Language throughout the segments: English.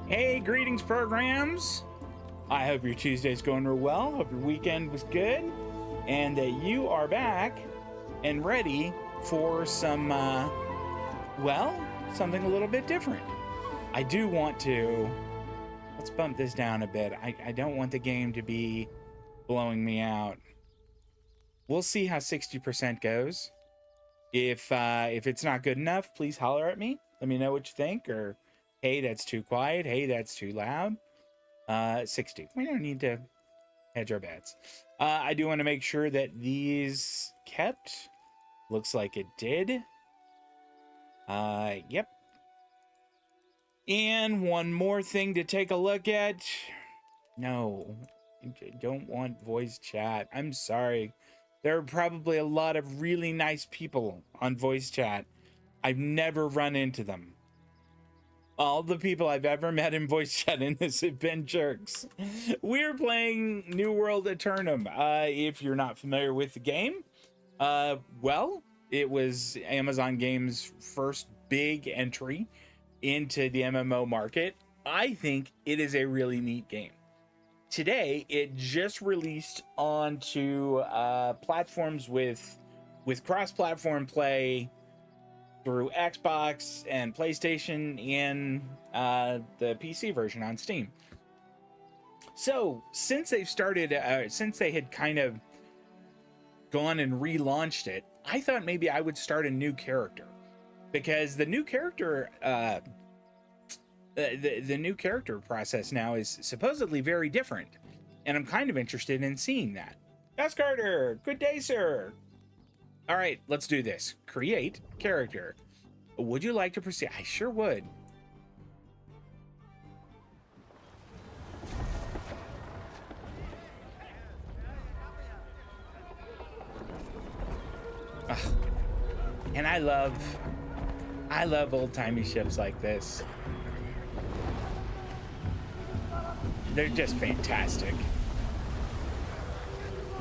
Hey, greetings, programs. I hope your Tuesday's going real well. Hope your weekend was good, and that you are back and ready for some, something a little bit different. I do want to, let's bump this down a bit. I don't want the game to be blowing me out. We'll see how 60% goes. If it's not good enough, please holler at me. Let me know what you think, or hey, that's too quiet. Hey, that's too loud. 60. We don't need to hedge our bets. I do want to make sure that these kept. Looks like it did. Yep. And one more thing to take a look at. No, I don't want voice chat. I'm sorry. There are probably a lot of really nice people on voice chat. I've never run into them. All the people I've ever met in voice chat in this have been jerks. We're playing New World Aeternum. If you're not familiar with the game, it was Amazon Games' first big entry into the MMO market. I think it is a really neat game. Today, it just released onto platforms with cross-platform play through Xbox and PlayStation and the PC version on Steam. So since they've started, since they had kind of gone and relaunched it, I thought maybe I would start a new character, because the new character, the new character process now is supposedly very different, and I'm kind of interested in seeing that. Yes, Carter. Good day, sir. All right, let's do this. Create character. Would you like to proceed? I sure would. Ugh. And I love old-timey ships like this. They're just fantastic.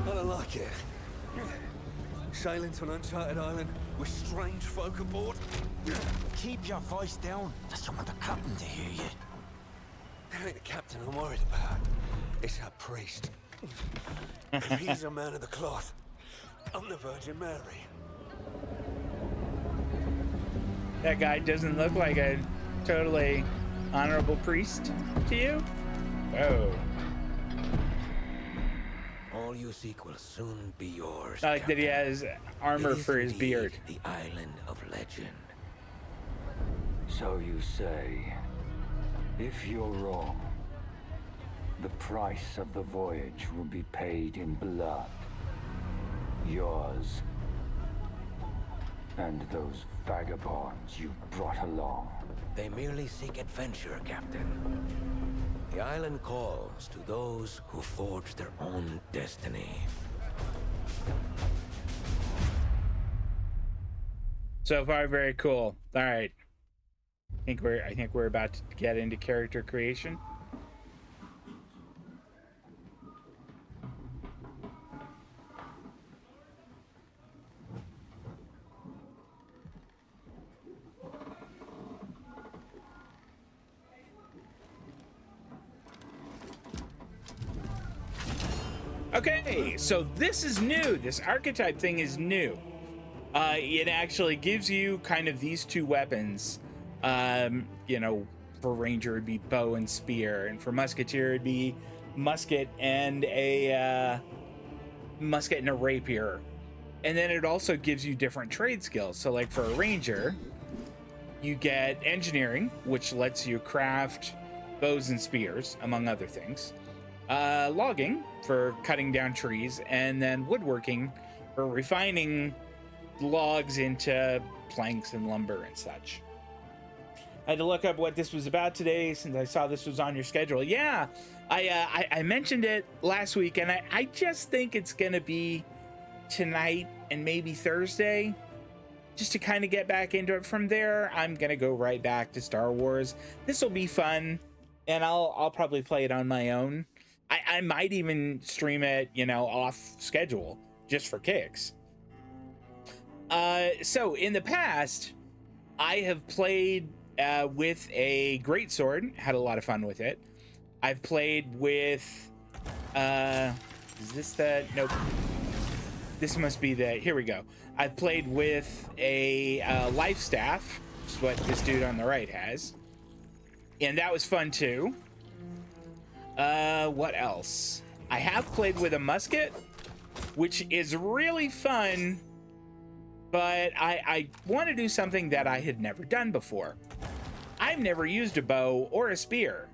I don't like it. Sailing to an uncharted island with strange folk aboard. Keep your voice down. I just don't want the captain to hear you. It ain't the captain I'm worried about. It's our priest. If he's a man of the cloth, I'm the Virgin Mary. That guy doesn't look like a totally honorable priest to you? Whoa. All you seek will soon be yours. I like that he has armor for his beard. The island of legend. So you say. If you're wrong, the price of the voyage will be paid in blood. Yours. And those vagabonds you brought along. They merely seek adventure, Captain. The island calls to those who forge their own destiny. So far, very cool. All right. I think we're about to get into character creation. Okay, so this is new. This archetype thing is new. It actually gives you kind of these two weapons. You know, for Ranger it'd be bow and spear, and for Musketeer it'd be musket and a rapier. And then it also gives you different trade skills. So like for a Ranger, you get engineering, which lets you craft bows and spears, among other things. Logging for cutting down trees, and then woodworking for refining logs into planks and lumber and such. I had to look up what this was about today since I saw this was on your schedule. Yeah, I mentioned it last week, and I just think it's gonna be tonight and maybe Thursday, just to kind of get back into it. From there, I'm gonna go right back to Star Wars. This will be fun, and I'll probably play it on my own. I might even stream it, you know, off schedule just for kicks. So in the past, I have played with a greatsword. Had a lot of fun with it. I've played with, is this the, nope. This must be the, here we go. I've played with a life staff, which is what this dude on the right has. And that was fun too. What else? I have played with a musket, which is really fun, but I want to do something that I had never done before. I've never used a bow or a spear.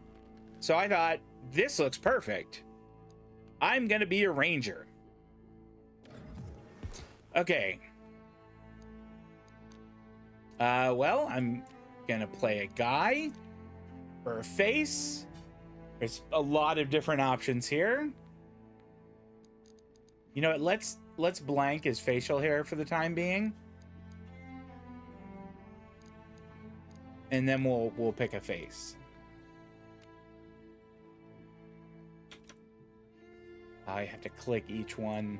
So I thought, this looks perfect. I'm gonna be a ranger. Okay. Well, I'm gonna play a guy for a face. There's a lot of different options here. You know what? Let's blank his facial hair for the time being, and then we'll pick a face. I have to click each one.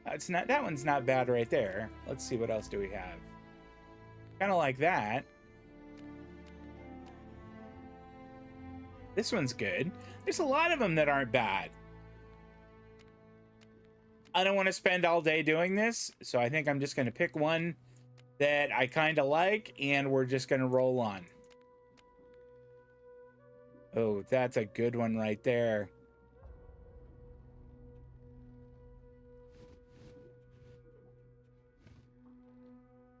It's not, that one's not bad right there. Let's see, what else do we have? Kind of like that. This one's good. There's a lot of them that aren't bad. I don't want to spend all day doing this, so I think I'm just going to pick one that I kind of like, and we're just going to roll on. Oh, that's a good one right there.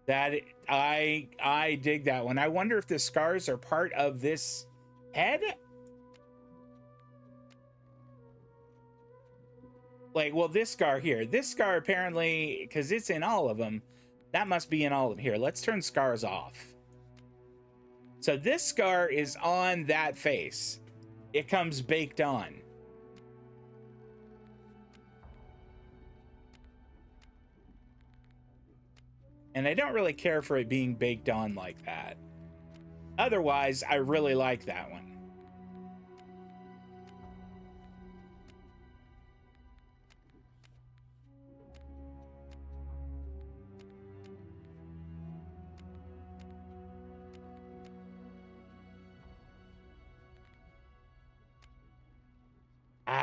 That I dig that one. I wonder if the scars are part of this head. Like, well, this scar here. This scar apparently, because it's in all of them, that must be in all of them. Here, let's turn scars off. So this scar is on that face. It comes baked on. And I don't really care for it being baked on like that. Otherwise, I really like that one.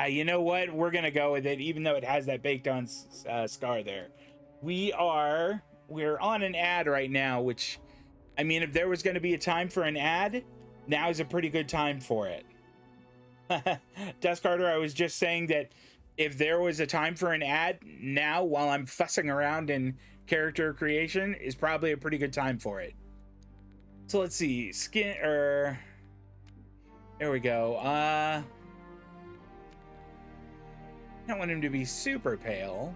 You know what? We're gonna go with it, even though it has that baked on scar there. We're on an ad right now, which, I mean, if there was going to be a time for an ad, now is a pretty good time for it. Dust Carter, I was just saying that if there was a time for an ad, now, while I'm fussing around in character creation, is probably a pretty good time for it. So let's see, there we go. I don't want him to be super pale.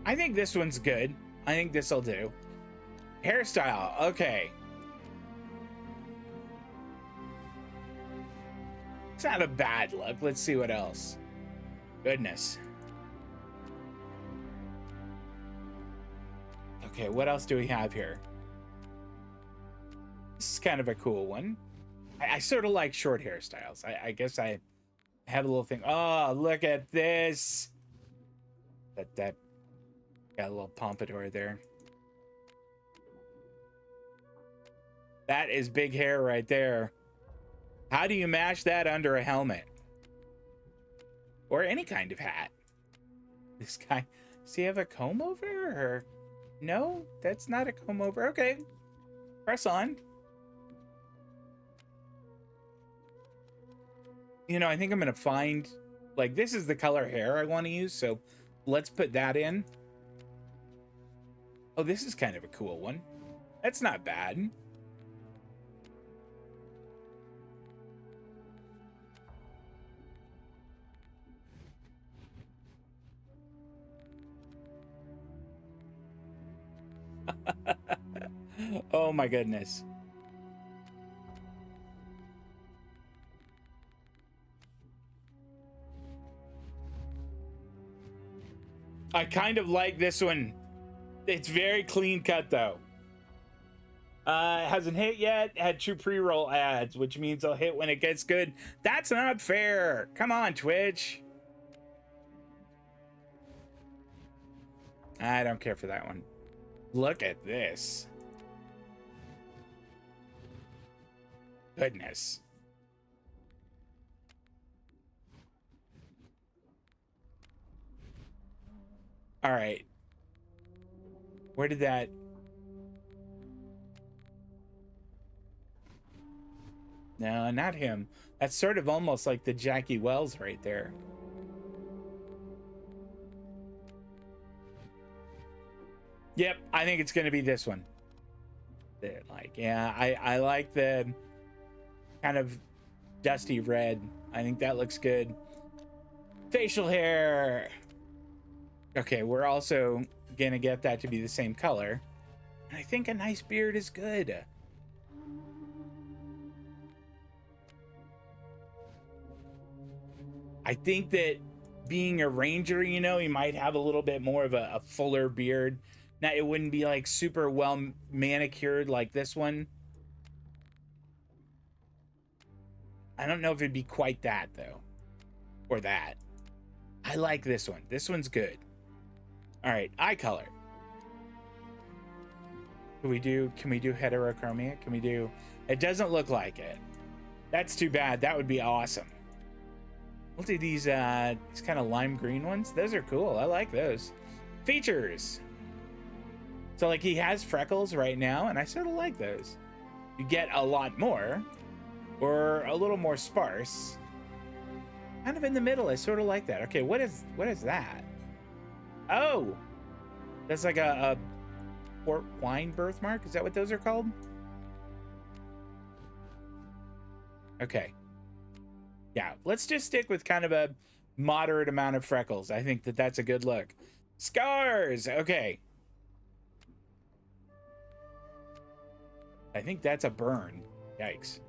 I think this one's good. I think this'll do. Hairstyle, okay. It's not a bad look. Let's see what else. Goodness. Okay, what else do we have here? This is kind of a cool one. I sort of like short hairstyles. I guess I have a little thing. Oh, look at this. That got a little pompadour there. That is big hair right there. How do you mash that under a helmet? Or any kind of hat? This guy, does he have a comb over? Or no, that's not a comb over. Okay, press on. You know, I think I'm gonna find, like, this is the color hair I want to use, so let's put that in. Oh, this is kind of a cool one. That's not bad. Oh my goodness. I kind of like this one. It's very clean cut though. It hasn't hit yet. It had 2 pre-roll ads, which means it'll hit when it gets good. That's not fair. Come on, Twitch. I don't care for that one. Look at this. Goodness. All right. Where did that... No, not him. That's sort of almost like the Jackie Wells right there. Yep, I think it's going to be this one. Yeah, I like the kind of dusty red. I think that looks good. Facial hair. Okay, we're also going to get that to be the same color. And I think a nice beard is good. I think that being a ranger, you know, he might have a little bit more of a fuller beard. Now, it wouldn't be like super well manicured like this one. I don't know if it'd be quite that though, or that. I like this one. This one's good. All right, eye color. Can we do heterochromia? Can we do? It doesn't look like it. That's too bad. That would be awesome. We'll do these kind of lime green ones. Those are cool. I like those. Features. So like he has freckles right now, and I sort of like those. You get a lot more, or a little more sparse. Kind of in the middle. I sort of like that. Okay, what is that? Oh, that's like a port wine birthmark. Is that what those are called? Okay. Yeah, let's just stick with kind of a moderate amount of freckles. I think that that's a good look. Scars. Okay. I think that's a burn. Yikes.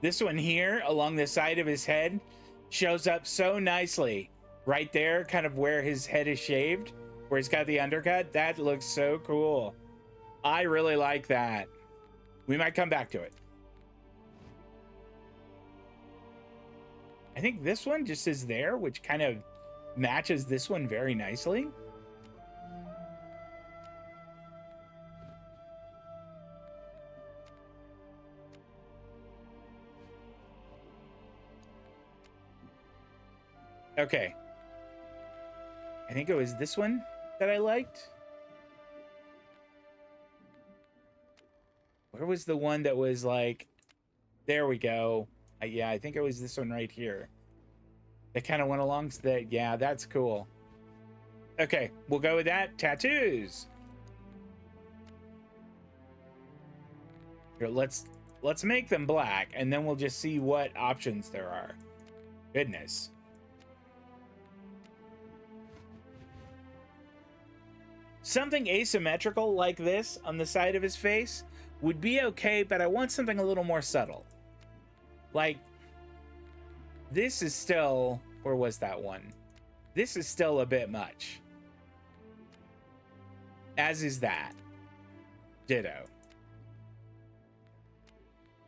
This one here along the side of his head shows up so nicely right there, kind of where his head is shaved, where he's got the undercut. That looks so cool. I really like that. We might come back to it. I think this one just is there, which kind of matches this one very nicely. Okay. I think it was this one that I liked. Where was the one that was like, there we go. Yeah, I think it was this one right here. That kind of went along to that. Yeah, that's cool. Okay, we'll go with that. Tattoos. Here, let's make them black, and then we'll just see what options there are. Goodness. Something asymmetrical like this on the side of his face would be okay, but I want something a little more subtle. Like, this is still, where was that one? This is still a bit much. As is that. Ditto.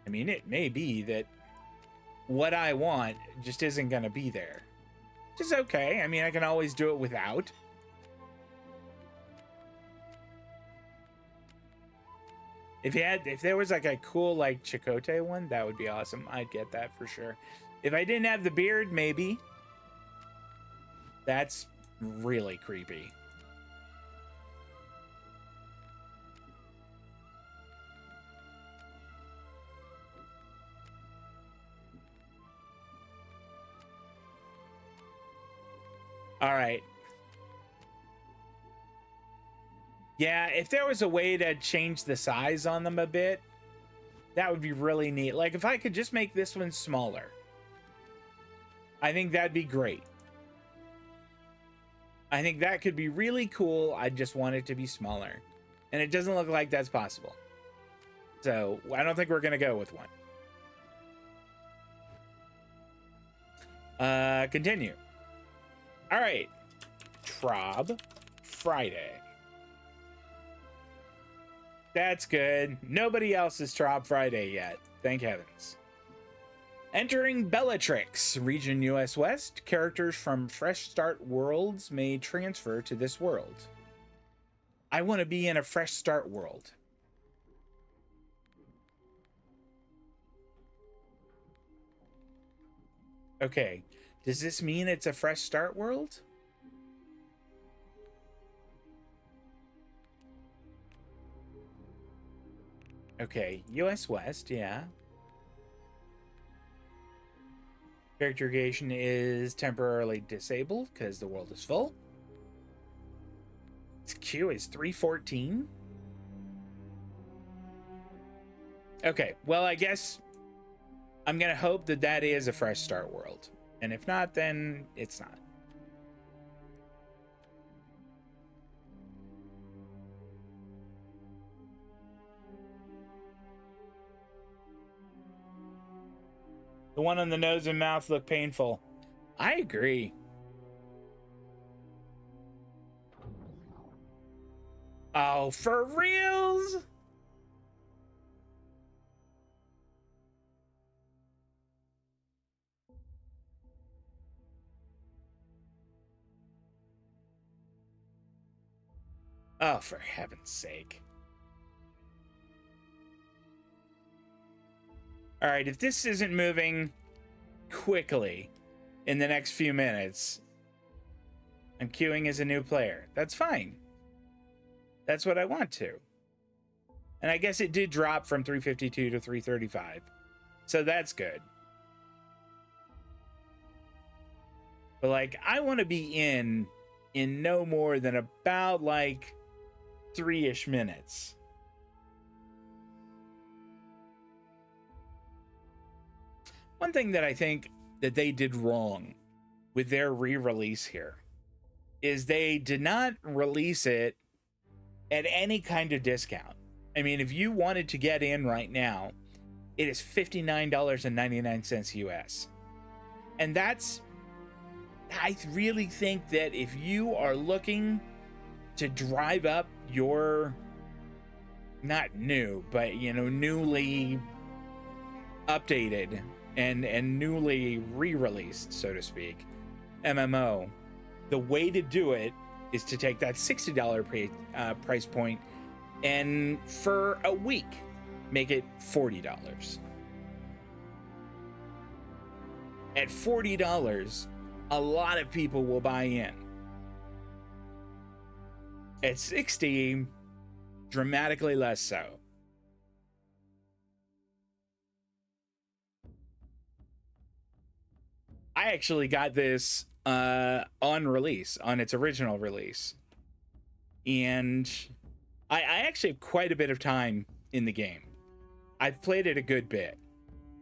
I mean, it may be that what I want just isn't going to be there. Which is okay. I mean, I can always do it without. If there was like a cool like Chakotay one, that would be awesome. I'd get that for sure. If I didn't have the beard, maybe. That's really creepy. All right. Yeah, if there was a way to change the size on them a bit, that would be really neat. Like if I could just make this one smaller, I think that'd be great. I think that could be really cool. I just want it to be smaller. And it doesn't look like that's possible. So I don't think we're going to go with one. Continue. All right. Trob Friday. That's good. Nobody else is Trob Friday yet. Thank heavens. Entering Bellatrix, region US West, characters from Fresh Start worlds may transfer to this world. I want to be in a Fresh Start world. Okay, does this mean it's a Fresh Start world? Okay, US West, yeah. Character creation is temporarily disabled because the world is full. Its queue is 314. Okay, well, I guess I'm gonna hope that that is a Fresh Start world. And if not, then it's not. The one on the nose and mouth look painful. I agree. Oh, for reals? Oh, for heaven's sake. All right, if this isn't moving quickly in the next few minutes, I'm queuing as a new player. That's fine. That's what I want to. And I guess it did drop from 352 to 335. So that's good. But like, I want to be in no more than about like 3-ish minutes. One thing that I think that they did wrong with their re-release here is they did not release it at any kind of discount. I mean, if you wanted to get in right now, it is $59.99 US. And that's, I really think that if you are looking to drive up your, not new, but, you know, newly updated and newly re-released, so to speak, MMO, the way to do it is to take that $60 price point and for a week make it $40. At $40, a lot of people will buy in. At 60, dramatically less so. I actually got this on release, on its original release. And I actually have quite a bit of time in the game. I've played it a good bit.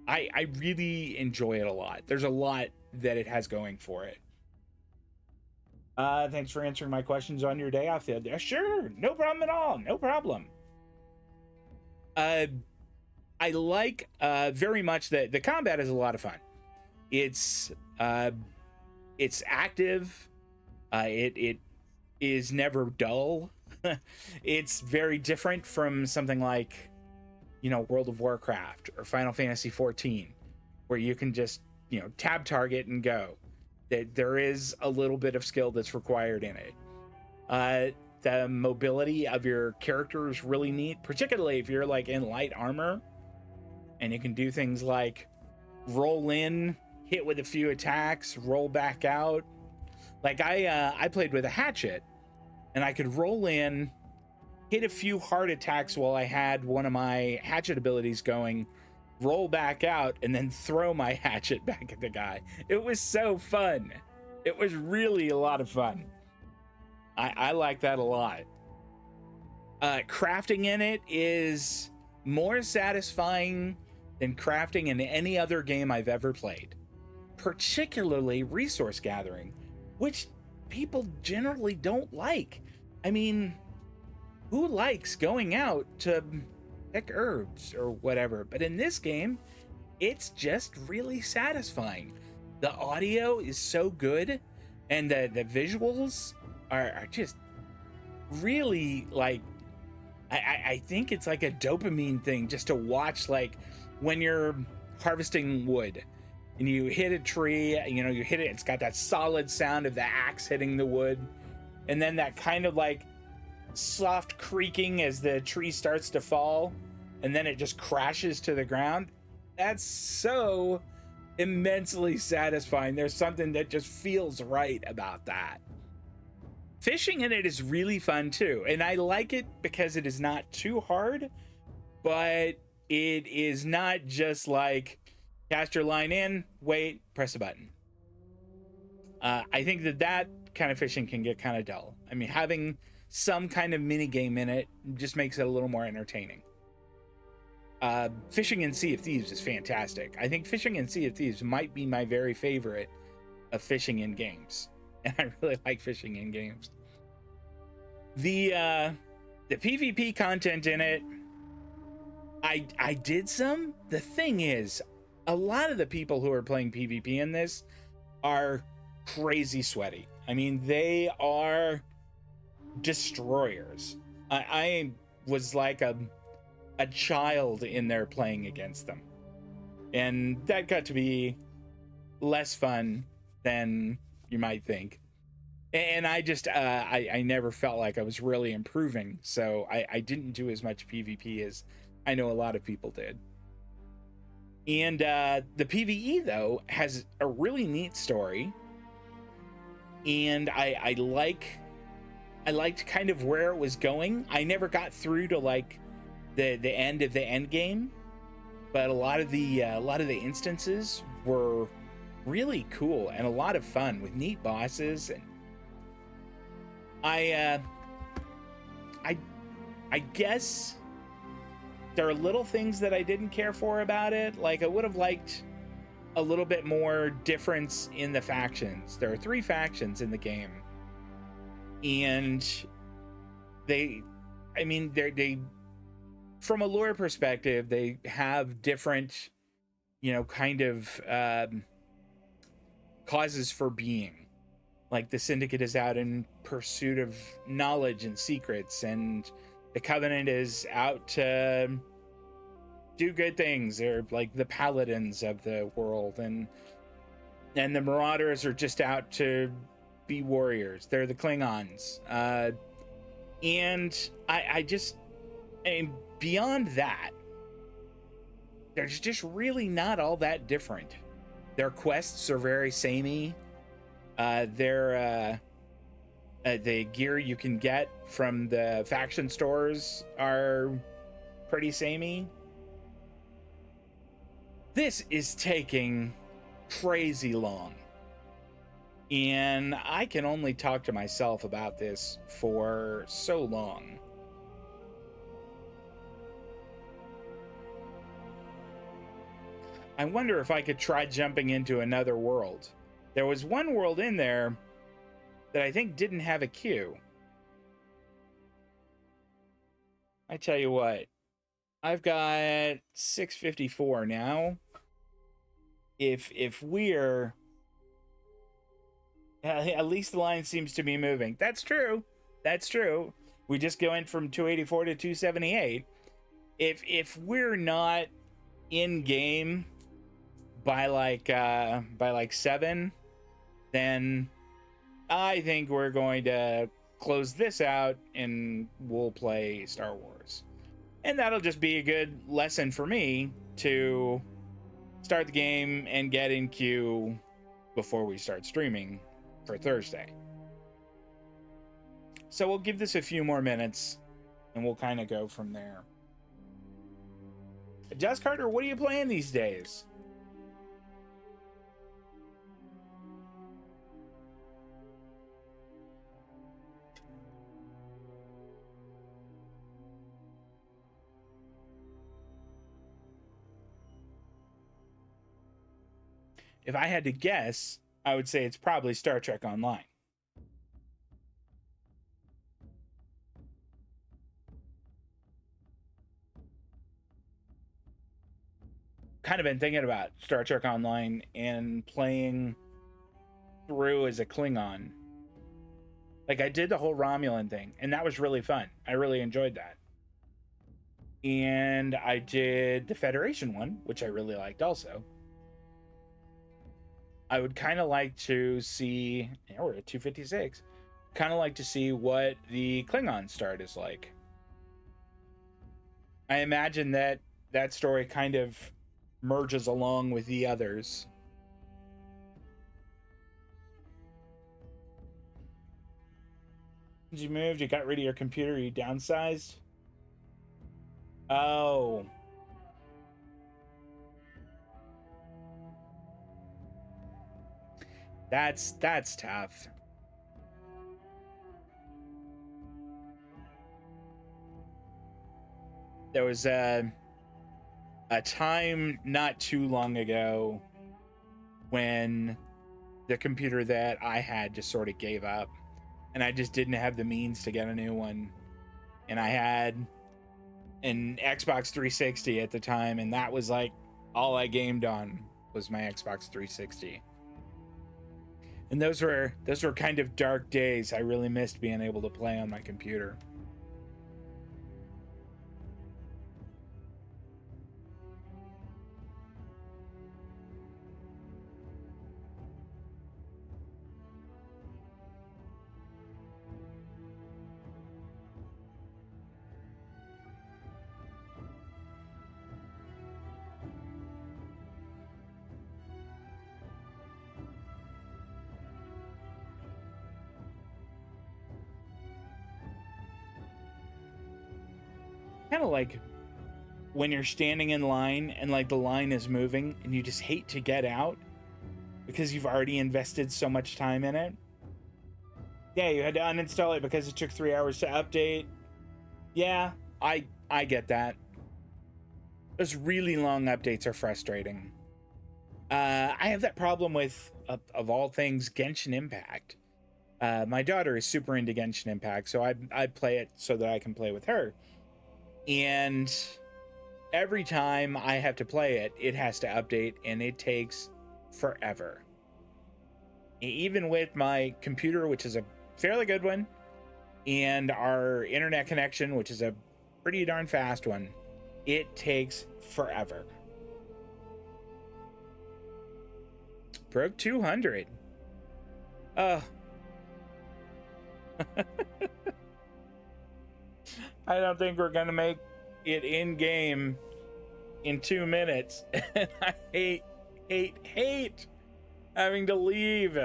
I really enjoy it a lot. There's a lot that it has going for it. Thanks for answering my questions on your day off. Sure, no problem at all. No problem. I like very much that the combat is a lot of fun. It's active. It is never dull. It's very different from something like, you know, World of Warcraft or Final Fantasy 14, where you can just, you know, tab target and go. There is a little bit of skill that's required in it. The mobility of your character is really neat, particularly if you're like in light armor, and you can do things like roll in, hit with a few attacks, roll back out. Like I played with a hatchet, and I could roll in, hit a few hard attacks while I had one of my hatchet abilities going, roll back out, and then throw my hatchet back at the guy. It was so fun. It was really a lot of fun. I like that a lot. Crafting in it is more satisfying than crafting in any other game I've ever played. Particularly resource gathering, which people generally don't like. I mean, who likes going out to pick herbs or whatever? But in this game, it's just really satisfying. The audio is so good, and the visuals are just really like, I think it's like a dopamine thing just to watch, like when you're harvesting wood and you hit a tree, you know, you hit it, it's got that solid sound of the axe hitting the wood, and then that kind of like soft creaking as the tree starts to fall, and then it just crashes to the ground. That's so immensely satisfying. There's something that just feels right about that. Fishing in it is really fun too, and I like it because it is not too hard, but it is not just like cast your line in, wait, press a button. I think that kind of fishing can get kind of dull. I mean, having some kind of mini game in it just makes it a little more entertaining. Fishing in Sea of Thieves is fantastic. I think fishing in Sea of Thieves might be my very favorite of fishing in games, and I really like fishing in games. The PvP content in it, I did some. The thing is, a lot of the people who are playing PvP in this are crazy sweaty. I mean, they are destroyers. I was like a child in there playing against them, and that got to be less fun than you might think. And I just I never felt like I was really improving, so I didn't do as much PvP as I know a lot of people did. And the PvE though has a really neat story, and I liked kind of where it was going. I never got through to like the end of the end game, but a lot of the instances were really cool and a lot of fun with neat bosses. And I guess there are little things that I didn't care for about it. Like I would have liked a little bit more difference in the factions. There are 3 factions in the game, and they from a lore perspective, they have different, you know, kind of causes for being. Like the Syndicate is out in pursuit of knowledge and secrets, and the Covenant is out to do good things. They're like the paladins of the world, and the Marauders are just out to be warriors. They're the Klingons. And beyond that, there's just really not all that different. Their quests are very samey. The gear you can get from the faction stores are pretty samey. This is taking crazy long, and I can only talk to myself about this for so long. I wonder if I could try jumping into another world. There was one world in there that I think didn't have a queue. I tell you what, I've got 654 now. If we're at least the line seems to be moving. That's true. We just went from 284 to 278. If we're not in game by like 7, then I think we're going to close this out and we'll play Star Wars. And that'll just be a good lesson for me to start the game and get in queue before we start streaming for Thursday. So we'll give this a few more minutes and we'll kind of go from there. Jess Carter, what are you playing these days? If I had to guess, I would say it's probably Star Trek Online. Kind of been thinking about Star Trek Online and playing through as a Klingon. Like I did the whole Romulan thing, and that was really fun. I really enjoyed that. And I did the Federation one, which I really liked also. I would kind of like to see, yeah, we're at 256, kind of like to see what the Klingon start is like. I imagine that that story kind of merges along with the others. You moved, you got rid of your computer, you downsized. Oh. That's tough. There was a time not too long ago when the computer that I had just sort of gave up, and I just didn't have the means to get a new one. And I had an Xbox 360 at the time, and that was like all I gamed on was my Xbox 360. And those were kind of dark days. I really missed being able to play on my computer. Kind of like when you're standing in line and like the line is moving and you just hate to get out because you've already invested so much time in it. Yeah, you had to uninstall it because it took 3 hours to update. Yeah, I get that. Those really long updates are frustrating. I have that problem with, of all things, Genshin Impact. My daughter is super into Genshin Impact, so I play it so that I can play with her. And every time I have to play it, it has to update, and it takes forever. Even with my computer, which is a fairly good one, and our internet connection, which is a pretty darn fast one, it takes forever. Broke 200. I don't think we're gonna make it in game in 2 minutes. And I hate having to leave.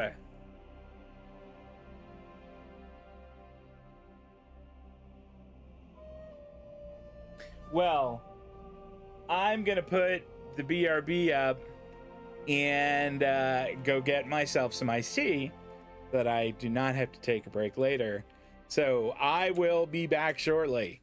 Well, I'm gonna put the BRB up and go get myself some iced tea so that I do not have to take a break later. So I will be back shortly.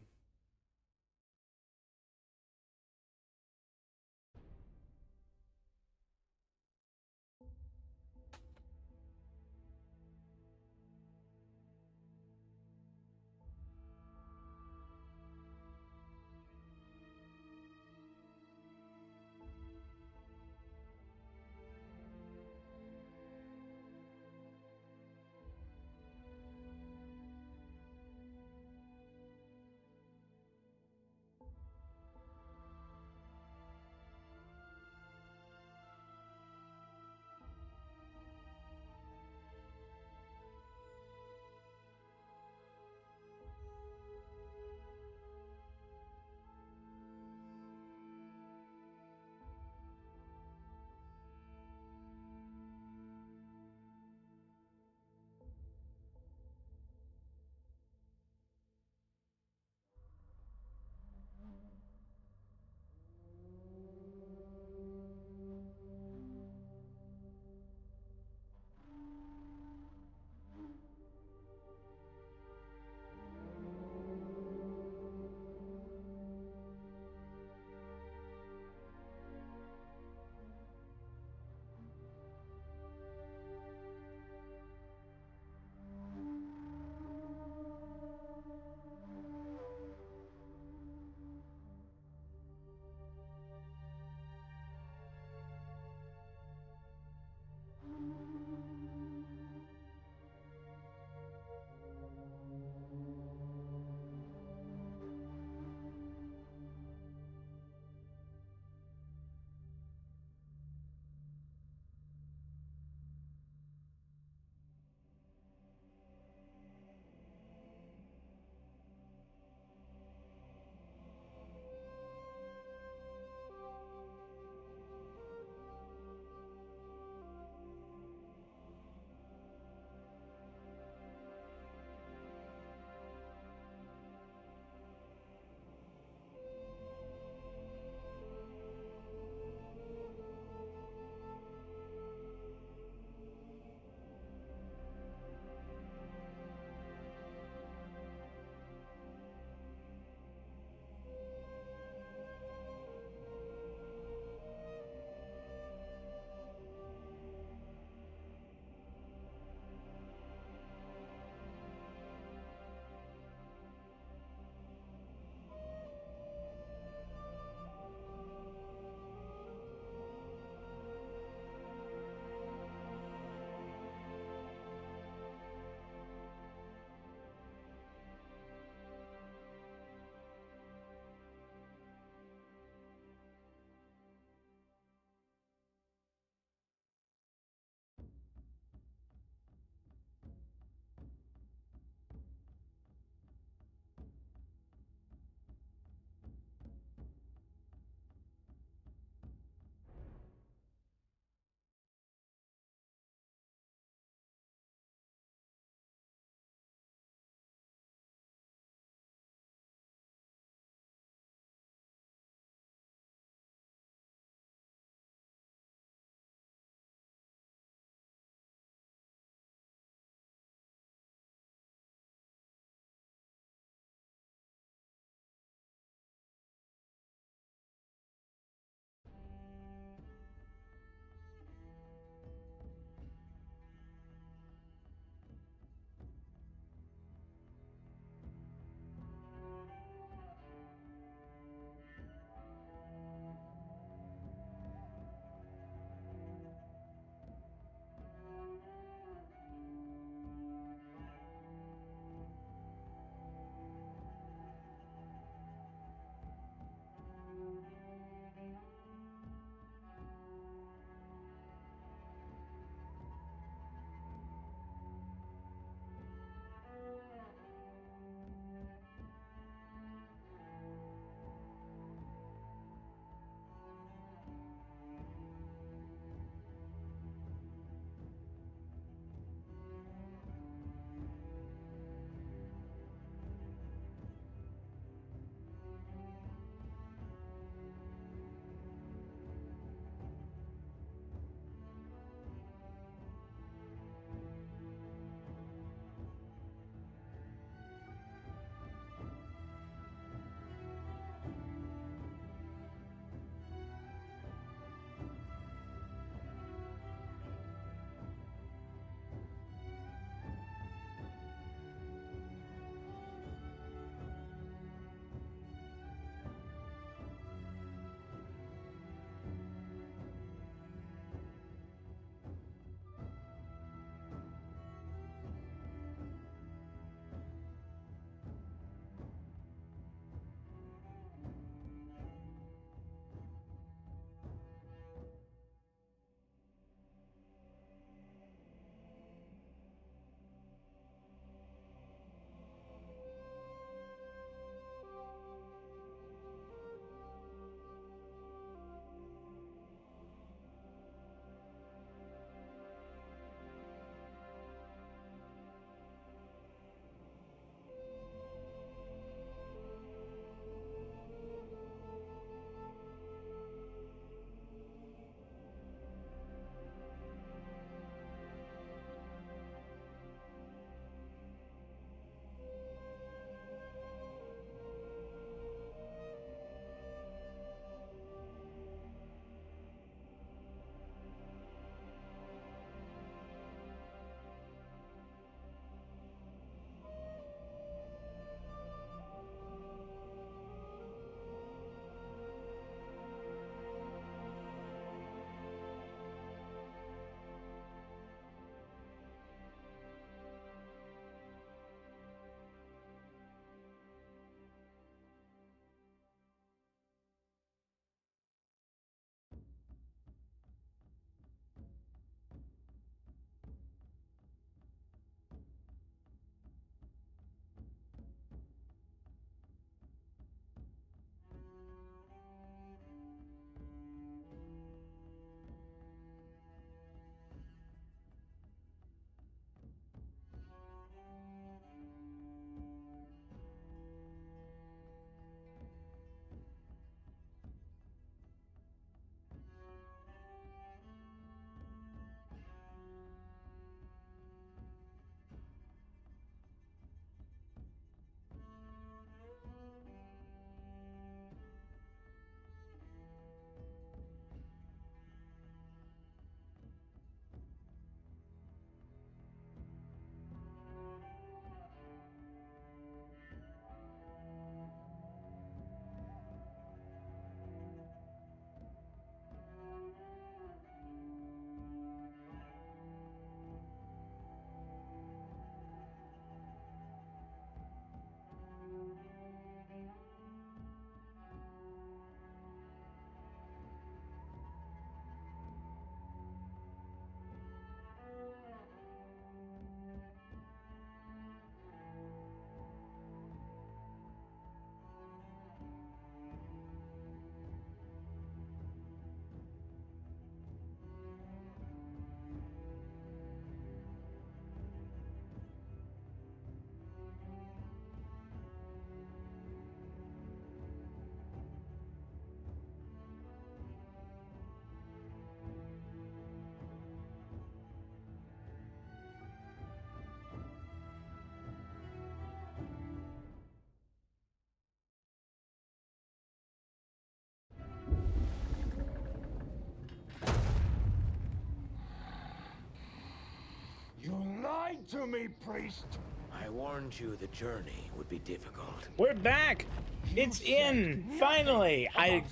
lied to me, priest. I warned you the journey would be difficult. We're back. It's in finally. I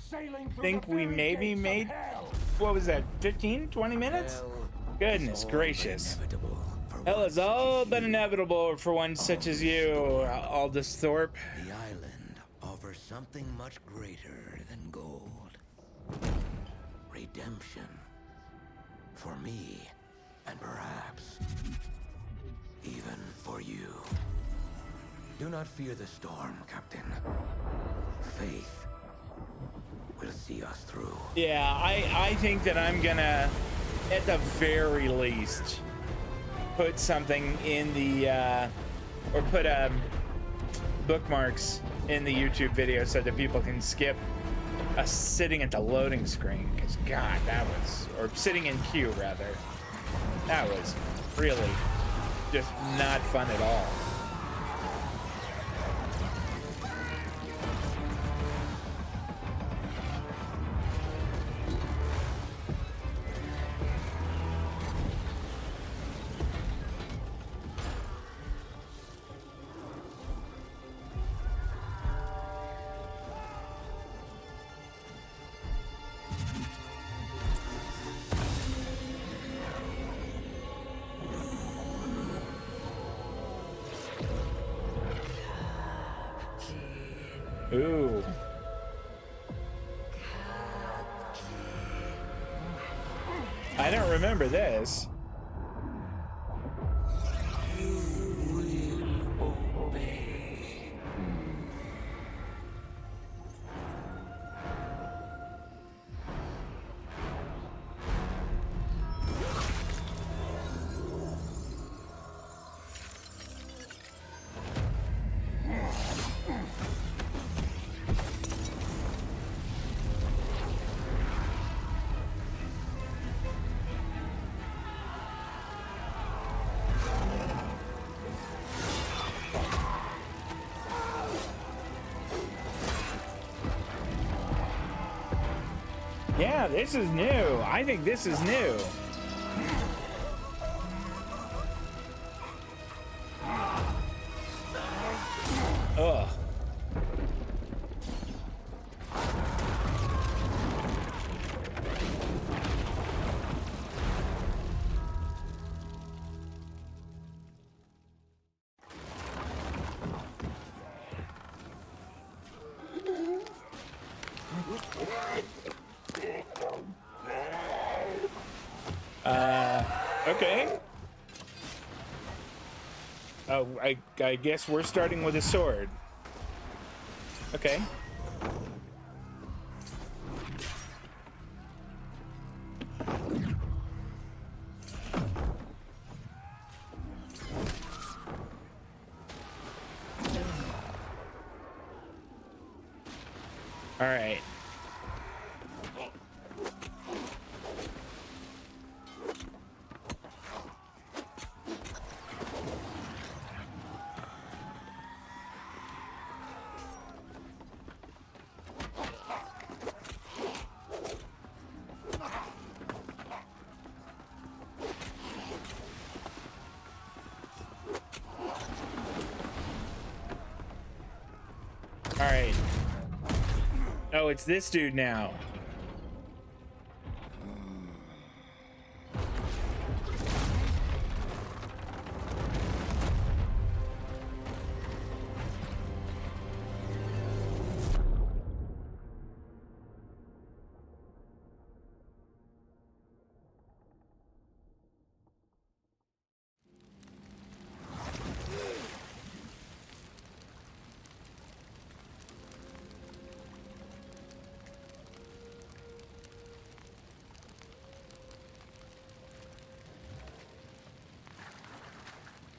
think we maybe made, what was that, 15, 20 minutes? Goodness gracious. Hell has all been inevitable for one such as you, Aldous Thorpe. The island offers something much greater than gold. Redemption. For me, and perhaps even for you. Do not fear the storm, Captain. Faith will see us through. Yeah, I think that I'm gonna, at the very least, put something in the, or put bookmarks in the YouTube video so that people can skip us sitting at the loading screen. Because, God, that was, or sitting in queue, rather. That was really just not fun at all. Ooh. I don't remember this. Yeah, this is new. I think this is new. Ugh. Okay. Oh, I guess we're starting with a sword. Okay. All right. All right. Oh, it's this dude now.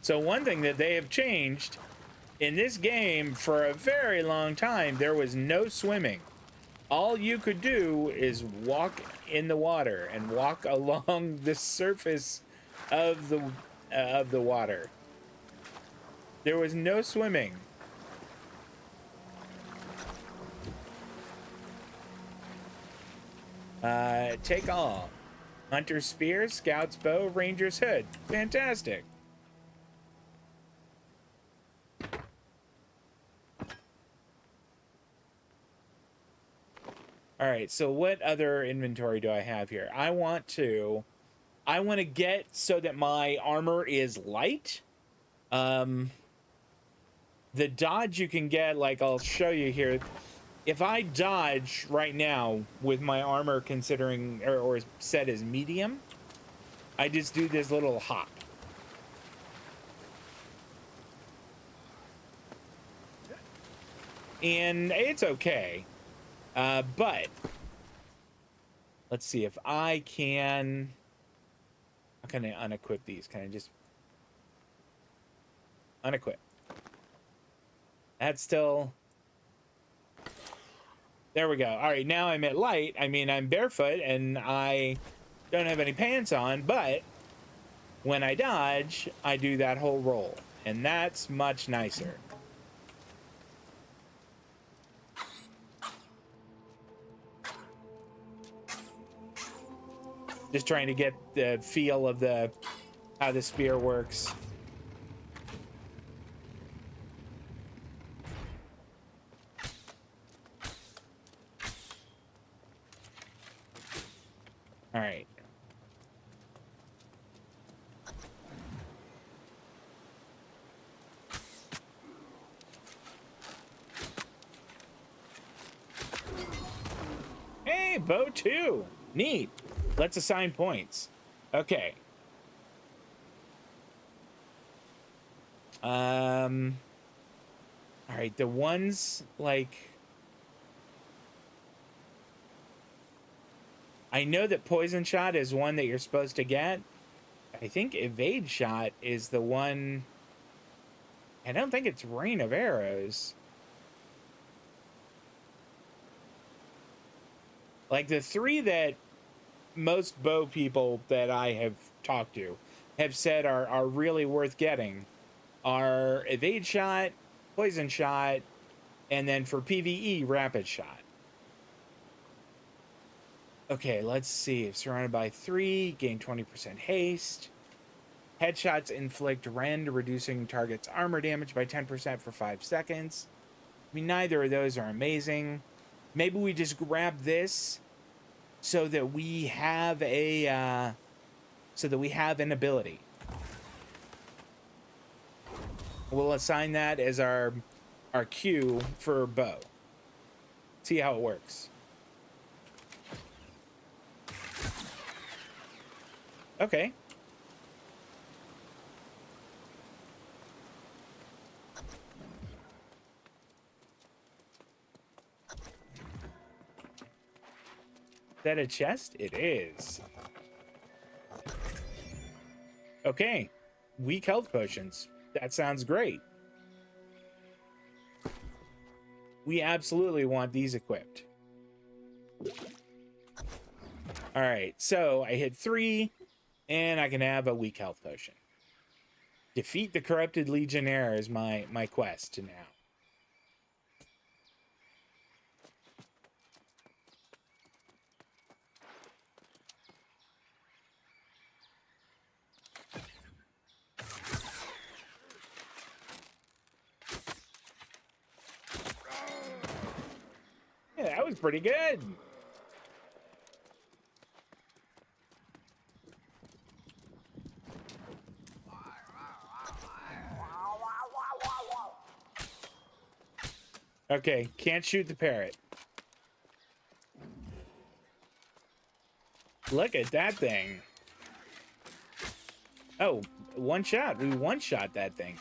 So one thing that they have changed in this game for a very long time, there was no swimming. All you could do is walk in the water and walk along the surface of the water. There was no swimming. Take all. Hunter's spear, scout's bow, ranger's hood. Fantastic. All right, so what other inventory do I have here? I want to get so that my armor is light. The dodge you can get, like I'll show you here. If I dodge right now with my armor considering or set as medium, I just do this little hop. And it's okay. But let's see if I can. How can I unequip these? Can I just unequip? That's still. There we go. All right, now I'm at light. I mean, I'm barefoot and I don't have any pants on, but when I dodge, I do that whole roll, and that's much nicer. Just trying to get the feel of how the spear works. All right. Hey, bow 2. Neat. Let's assign points. Okay. All right, the ones like I know that poison shot is one that you're supposed to get. I think evade shot is the one. I don't think it's rain of arrows. Like the three that most bow people that I have talked to have said are really worth getting are evade shot, poison shot, and then for PvE, rapid shot. Okay, let's see. If surrounded by 3, gain 20% haste. Headshots inflict rend, reducing target's armor damage by 10% for 5 seconds. I mean, neither of those are amazing. Maybe we just grab this so that we have an ability. We'll assign that as our Q for bow. See how it works. Okay. Is that a chest? It is. Okay. Weak health potions. That sounds great. We absolutely want these equipped. All right, so I hit 3, and I can have a weak health potion. Defeat the corrupted legionnaire is my quest now. Yeah, that was pretty good. Okay, can't shoot the parrot. Look at that thing. Oh, one shot. We one-shot that thing.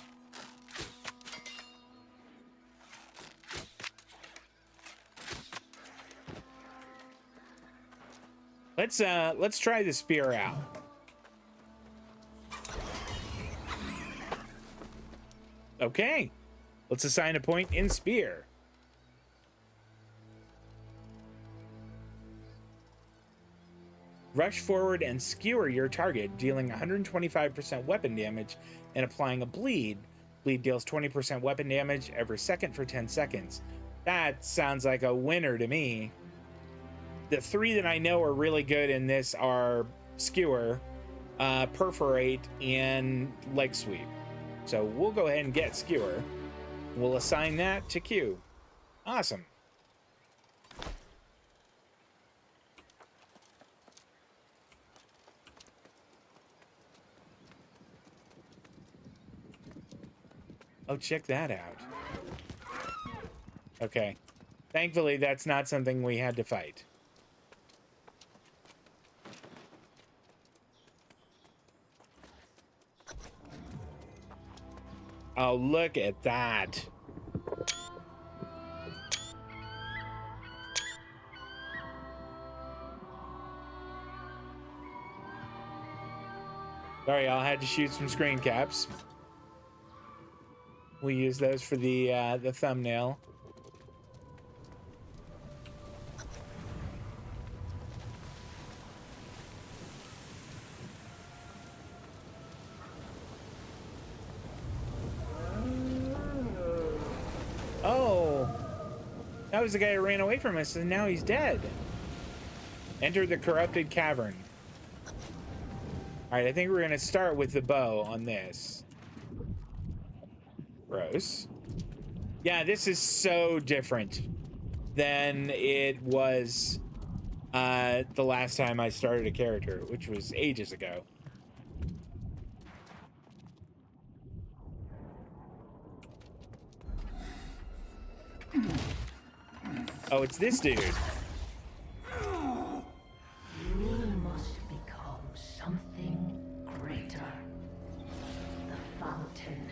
Let's try the spear out. Okay. Let's assign a point in spear. Rush forward and skewer your target, dealing 125% weapon damage and applying a bleed. Bleed deals 20% weapon damage every second for 10 seconds. That sounds like a winner to me. The 3 that I know are really good in this are skewer, perforate, and leg sweep. So we'll go ahead and get skewer. We'll assign that to Q. Awesome. Oh, check that out. Okay. Thankfully, that's not something we had to fight. Oh, look at that. Sorry, I had to shoot some screen caps. We use those for the thumbnail. Oh, that was the guy who ran away from us, and now he's dead. Enter the corrupted cavern. All right, I think we're gonna start with the bow on this. Gross. Yeah, this is so different than it was the last time I started a character, which was ages ago. Oh, it's this dude. You must become something greater. The fountain.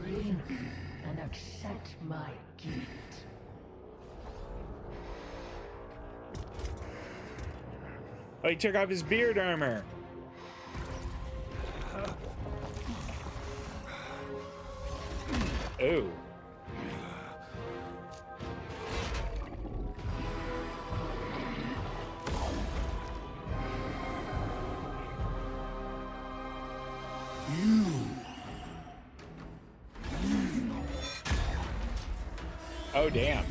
Drink and accept my gift. Oh, he took off his beard armor. Ooh. Oh, damn.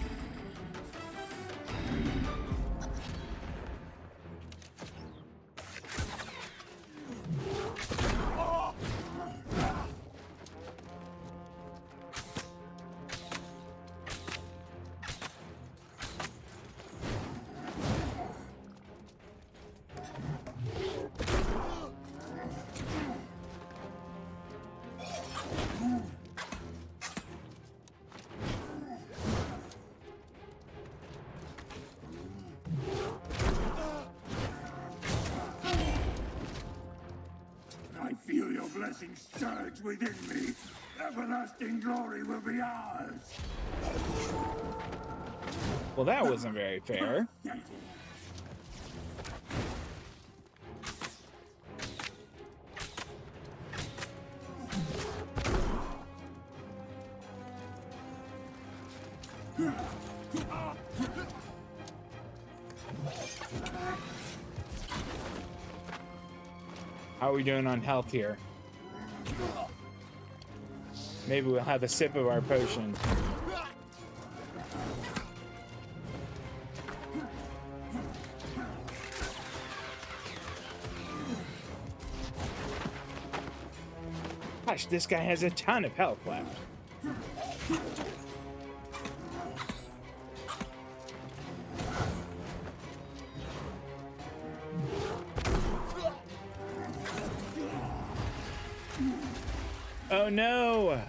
I feel your blessings surge within me. Everlasting glory will be ours. Well, that wasn't very fair. How are we doing on health here? Maybe we'll have a sip of our potion. Gosh, this guy has a ton of health left. Oh no!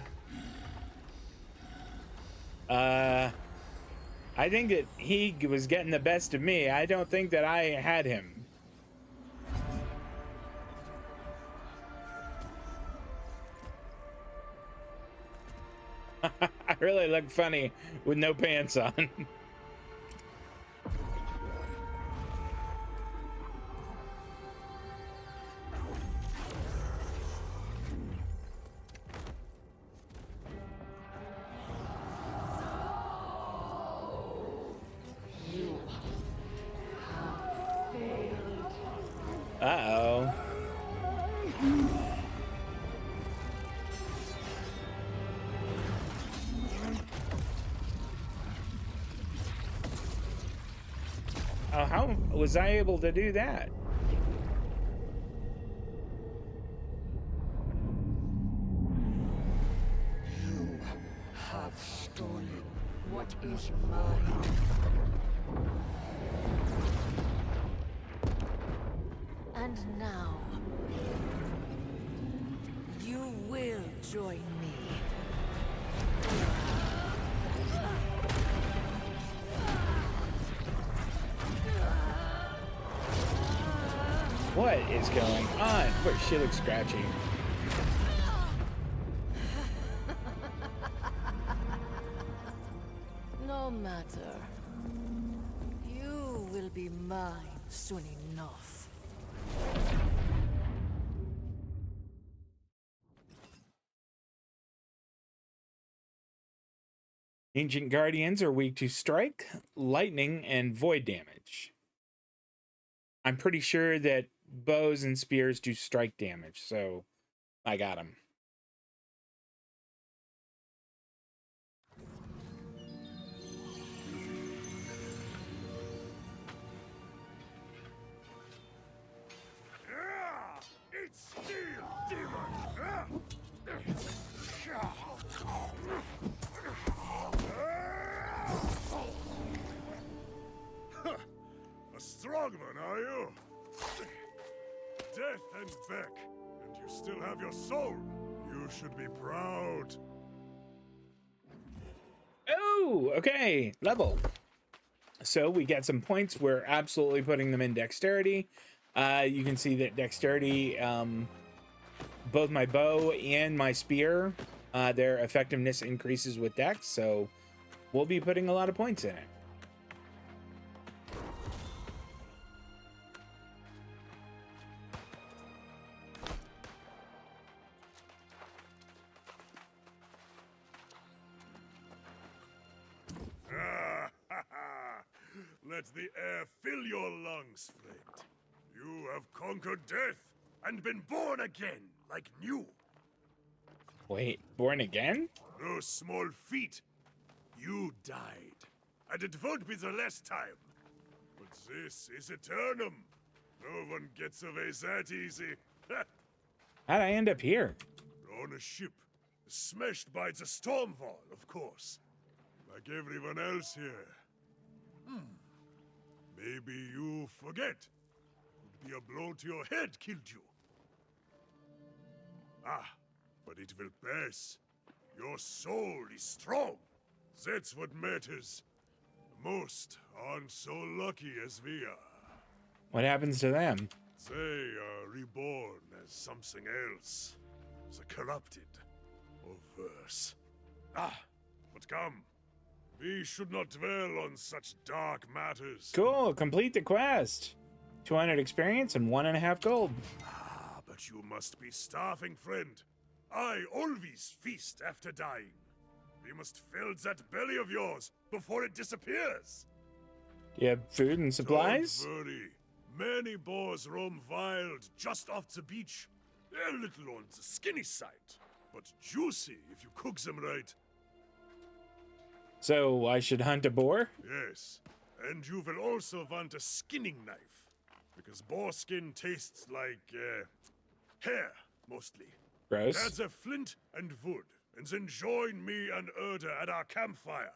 I think that he was getting the best of me. I don't think that I had him. I really look funny with no pants on. Uh-oh. Oh, how was I able to do that? You have stolen what is mine. And now, you will join me. What is going on? But she looks scratchy. No matter. You will be mine soon enough. Ancient Guardians are weak to strike, lightning, and void damage. I'm pretty sure that bows and spears do strike damage, so I got them. It's steel, demon! A strong one, are you? Death and back, and you still have your soul. You should be proud. Oh, okay. Level. So we get some points. We're absolutely putting them in dexterity. You can see that dexterity, both my bow and my spear, their effectiveness increases with dex. So we'll be putting a lot of points in it. Let the air fill your lungs, friend. You have conquered death and been born again, like new. Wait, born again? No small feat. You died, and it won't be the last time. But this is Aeternum. No one gets away that easy. How'd I end up here? On a ship, smashed by the storm wall, of course. Like everyone else here. Maybe you forget. Would be a blow to your head killed you. Ah, but it will pass. Your soul is strong. That's what matters. Most aren't so lucky as we are. What happens to them? They are reborn as something else. The corrupted. Or worse. Ah, but come. We should not dwell on such dark matters. Cool, complete the quest. 200 experience and 1.5 gold. Ah, but you must be starving, friend. I always feast after dying. We must fill that belly of yours before it disappears. You have food and supplies? Don't worry. Many boars roam wild just off the beach. They're a little on the skinny side, but juicy if you cook them right. So I should hunt a boar? Yes, and you will also want a skinning knife, because boar skin tastes like, hair, mostly. Gross. Add the flint and wood, and then join me and Erda at our campfire.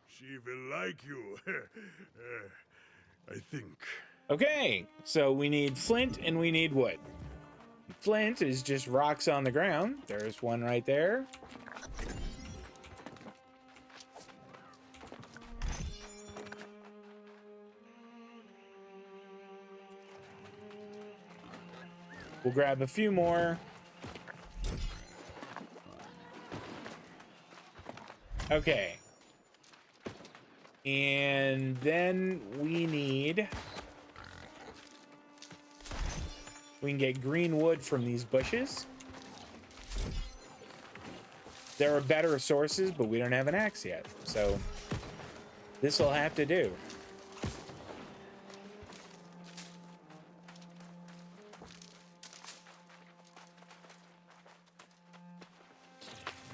She will like you, I think. Okay, so we need flint and we need wood. Flint is just rocks on the ground. There's one right there. We'll grab a few more. Okay. And then we can get green wood from these bushes. There are better sources, but we don't have an axe yet. So this will have to do.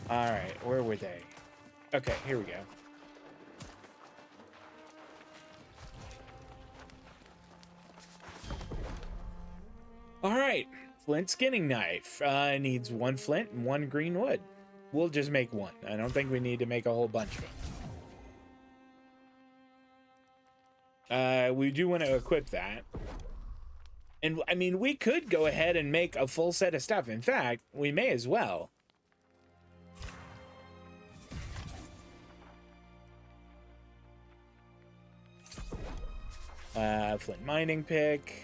All right, where were they? Okay, here we go. All right, flint skinning knife. Needs 1 flint and 1 green wood. We'll just make 1. I don't think we need to make a whole bunch of them. We do want to equip that. And I mean, we could go ahead and make a full set of stuff. In fact, we may as well. Flint mining pick.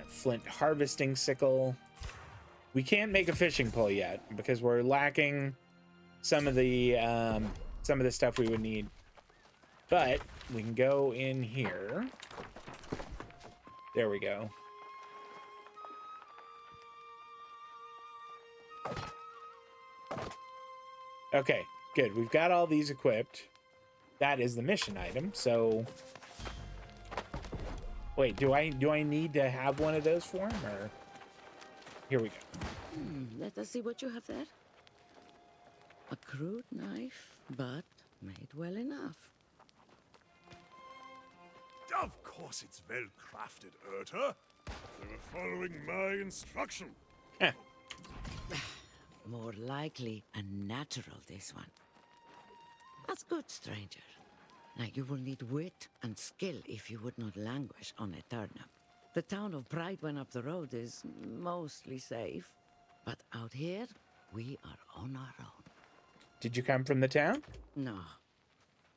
Flint harvesting sickle. We can't make a fishing pole yet because we're lacking some of the stuff we would need. But we can go in here. There we go. Okay, good. We've got all these equipped. That is the mission item. So wait, do I need to have one of those for him, or here we go. Let us see what you have there. A crude knife, but made well enough. Of course it's well crafted, Urta. They were following my instruction. Heh. More likely a natural, this one. That's good, stranger. Now you will need wit and skill if you would not languish on Aeternum. The town of Pride when up the road is mostly safe, but out here, we are on our own. Did you come from the town? No,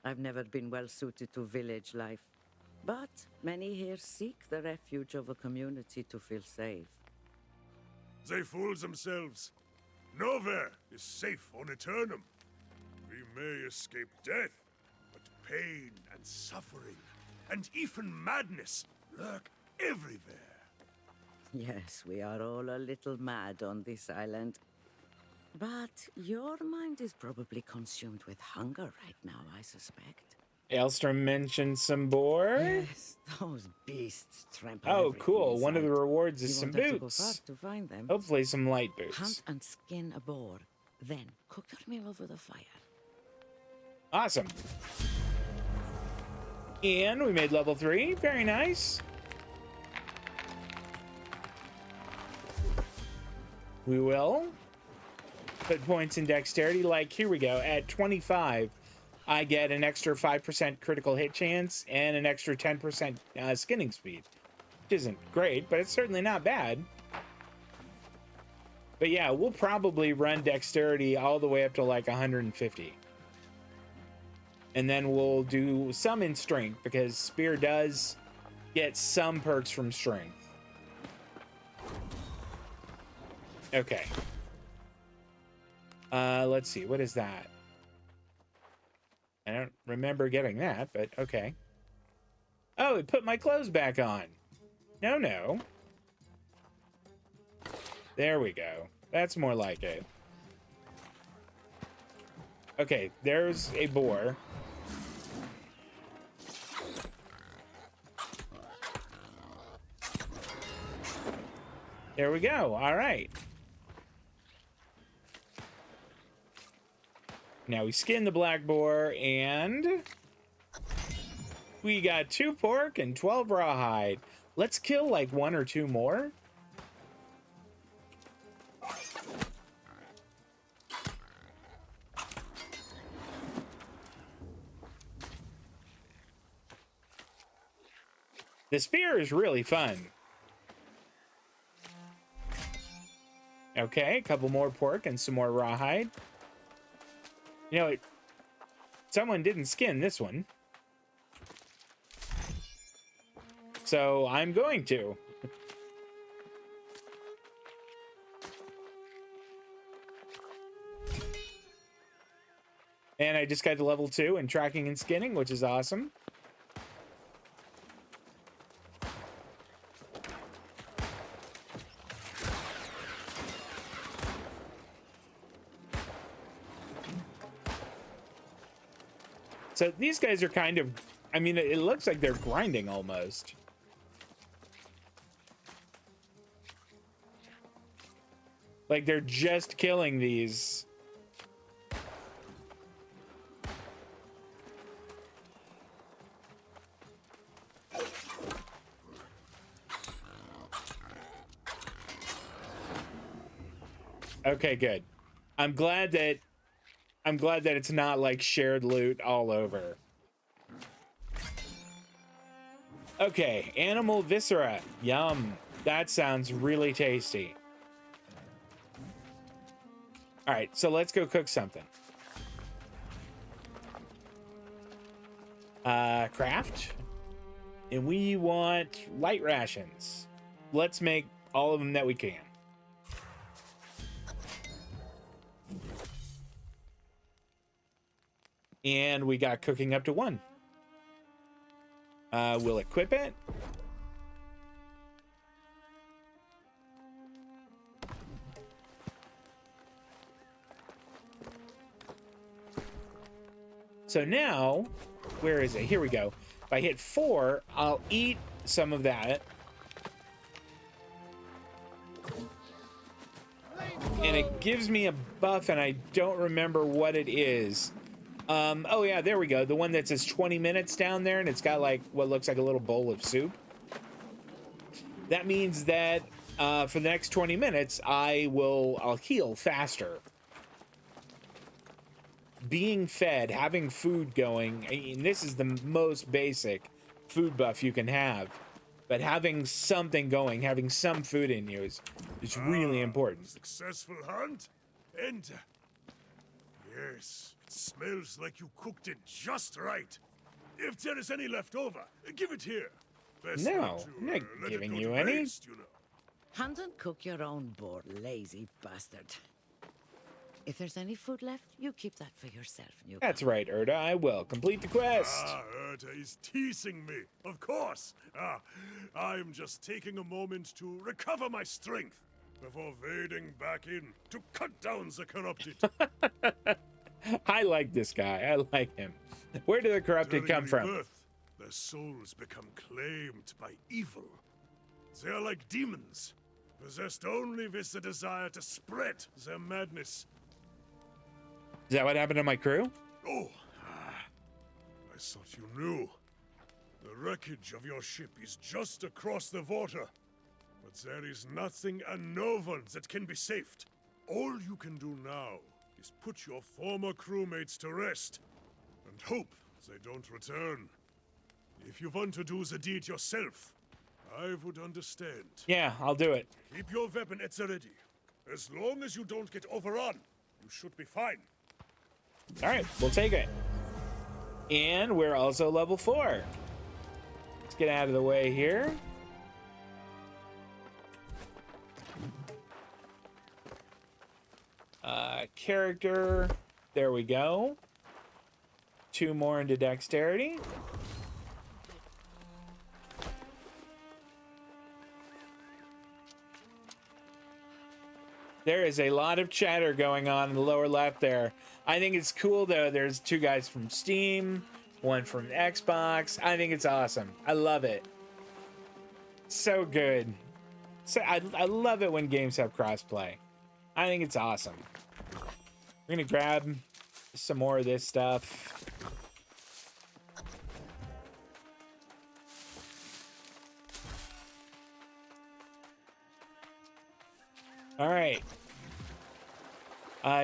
I've never been well suited to village life. But many here seek the refuge of a community to feel safe. They fool themselves. Nowhere is safe on Aeternum. We may escape death, but pain and suffering, and even madness lurk everywhere. Yes, we are all a little mad on this island. But your mind is probably consumed with hunger right now, I suspect. Aelstrom mentioned some boar. Yes, those beasts trample Oh, everything cool. in One of the sight. rewards is You some won't have to go far boots. to find them. Hopefully some light Hunt boots. and skin a boar, then cook your meal over the fire. Awesome. And we made level 3. Very nice. We will put points in dexterity. Like, here we go. At 25, I get an extra 5% critical hit chance and an extra 10% skinning speed. Which isn't great, but it's certainly not bad. But yeah, we'll probably run dexterity all the way up to like 150. And then we'll do some in strength, because spear does get some perks from strength. Okay. Let's see. What is that? I don't remember getting that, but okay. Oh, it put my clothes back on. No. There we go. That's more like it. Okay, there's a boar. There we go. All right. Now we skin the black boar, and we got 2 pork and 12 rawhide. Let's kill like 1 or 2 more. The spear is really fun. Okay, a couple more pork and some more rawhide. You know, someone didn't skin this one. So I'm going to. And I just got to level 2 in tracking and skinning, which is awesome. So these guys are kind of, I mean, it looks like they're grinding almost. Like they're just killing these. Okay, good. I'm glad that it's not like shared loot all over. Okay, animal viscera. Yum. That sounds really tasty. All right, so let's go cook something. Craft. And we want light rations. Let's make all of them that we can. And we got cooking up to 1. We'll equip it. So now, where is it? Here we go. If I hit 4, I'll eat some of that. And it gives me a buff, and I don't remember what it is. Oh yeah, there we go. The one that says 20 minutes down there, and it's got like what looks like a little bowl of soup. That means that for the next 20 minutes, I'll heal faster. Being fed, having food going, I mean, this is the most basic food buff you can have. But having something going, having some food in you is really important. Successful hunt? Enter. Yes, it smells like you cooked it just right. If there is any left over, give it here. Best No, not to, I'm not let it giving go you to any. waste, you know. Hand and cook your own boar, lazy bastard. If there's any food left, you keep that for yourself. That's right, Erda. I will complete the quest. Erda is teasing me, of course. I'm just taking a moment to recover my strength before wading back in to cut down the corrupted. I like this guy. I like him. Where did the corrupted During come from? rebirth, their souls become claimed by evil. They are like demons, possessed only with the desire to spread their madness. Is that what happened to my crew? Oh, I thought you knew. The wreckage of your ship is just across the water. But there is nothing and no one that can be saved. All you can do now is put your former crewmates to rest and hope they don't return. If you want to do the deed yourself, I would understand. Yeah, I'll do it. Keep your weapon at the ready. As long as you don't get overrun, you should be fine. All right, we'll take it. And we're also level 4. Let's get out of the way here. Character. There we go. 2 more into dexterity. There is a lot of chatter going on in the lower left there. I think it's cool though. There's 2 guys from Steam, 1 from Xbox. I think it's awesome. I love it. So good. So I love it when games have crossplay. I think it's awesome. We're gonna grab some more of this stuff. All right.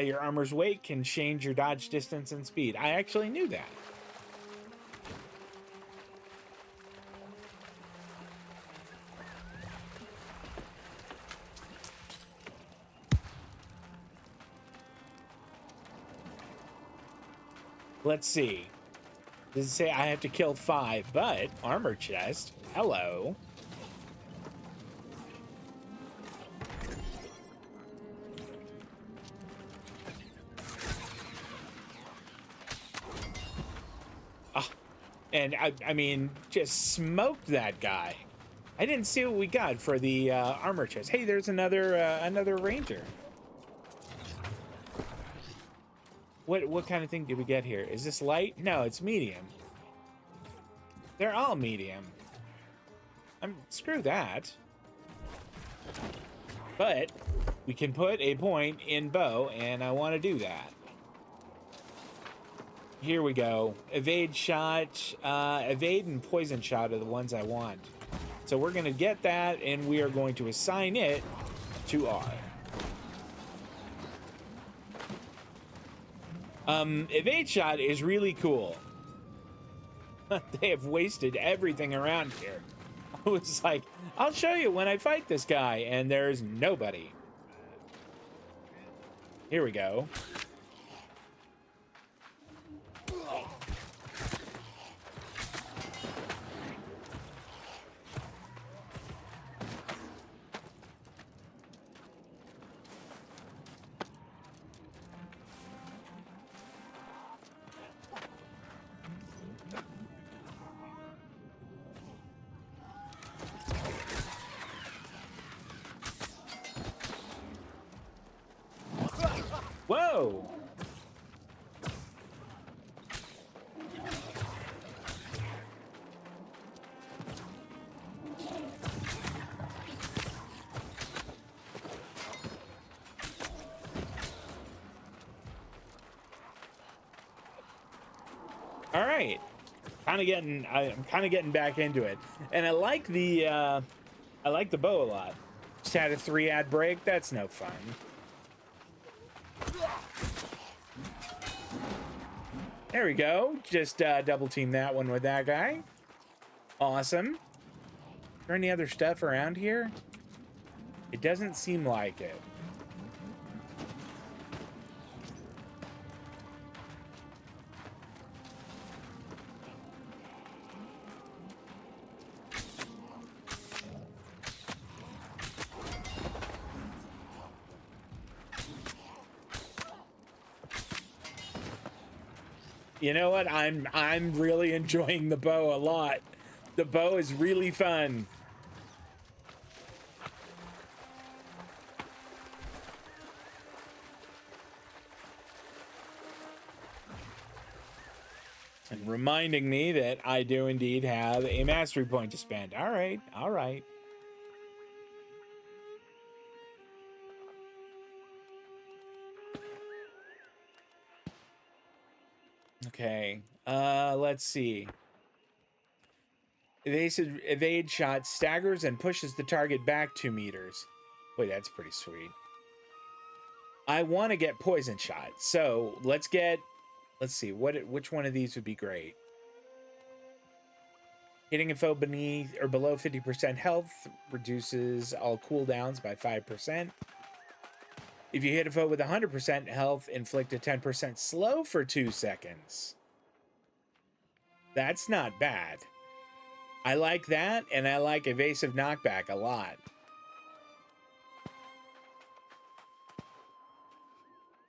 Your armor's weight can change your dodge distance and speed. I actually knew that. Let's see. Does it say I have to kill 5, but armor chest. Hello. And I mean, just smoked that guy. I didn't see what we got for the armor chest. Hey, there's another ranger. What kind of thing did we get here? Is this light? No, it's medium. They're all medium. Screw that. But we can put a point in bow, and I want to do that. Here we go. Evade shot, evade and poison shot are the ones I want. So we're going to get that, and we are going to assign it to R. Evade shot is really cool. They have wasted everything around here. I was like, I'll show you when I fight this guy, and there's nobody. Here we go. Whoa! All right, I'm kind of getting back into it, and I like the bow a lot. Just had a 3-ad break. That's no fun. There we go. Just double team that one with that guy. Awesome. Is there any other stuff around here? It doesn't seem like it. You know what? I'm really enjoying the bow a lot. The bow is really fun. And reminding me that I do indeed have a mastery point to spend. All right, all right. Okay, let's see. Evade shot staggers and pushes the target back 2 meters. Wait, that's pretty sweet. I want to get poison shot, so let's see, which one of these would be great? Hitting a foe beneath or below 50% health reduces all cooldowns by 5%. If you hit a foe with 100% health, inflict a 10% slow for 2 seconds. That's not bad. I like that, and I like evasive knockback a lot.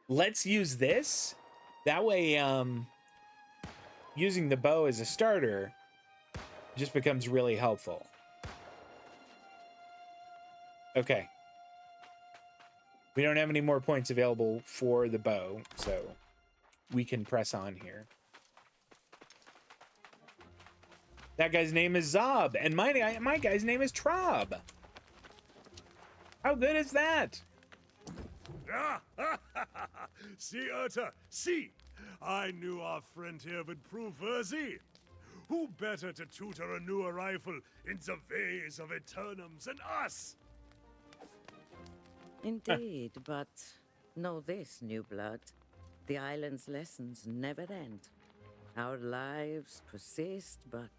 Let's use this. That way, using the bow as a starter just becomes really helpful. Okay. We don't have any more points available for the bow, so we can press on here. That guy's name is Zob, and my guy's name is Trob. How good is that? See, Urta, see! I knew our friend here would prove worthy. Who better to tutor a new arrival in the ways of Aeternums than us? Indeed, but know this, new blood. The island's lessons never end. Our lives persist, but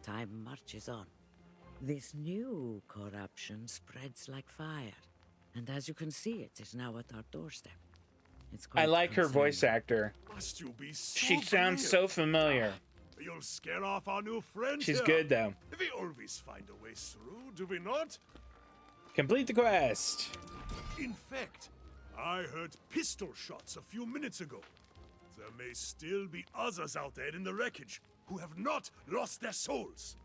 time marches on. This new corruption spreads like fire, and as you can see, it is now at our doorstep. It's I quite like her voice concerning. actor. Must you be so She sounds so familiar. You'll scare off our new friend She's here. good, though. We always find a way through, do we not? Complete the quest. In fact, I heard pistol shots a few minutes ago. There may still be others out there in the wreckage who have not lost their souls.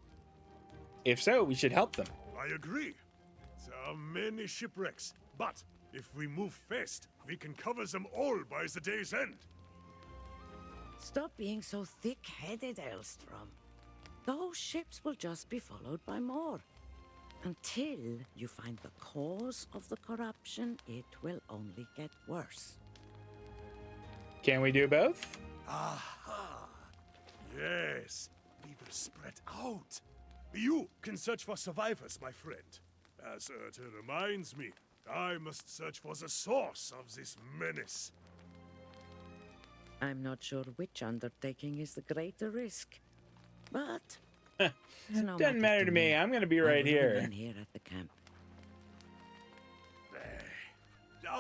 If so, we should help them. I agree. There are many shipwrecks, but if we move fast, we can cover them all by the day's end. Stop being so thick-headed, Elstrom. Those ships will just be followed by more. Until you find the cause of the corruption, it will only get worse. Can we do both? Aha! Yes, we will spread out. You can search for survivors, my friend. As Urta reminds me, I must search for the source of this menace. I'm not sure which undertaking is the greater risk. But it's no Doesn't matter to me. I'm gonna be right here. Here at the camp.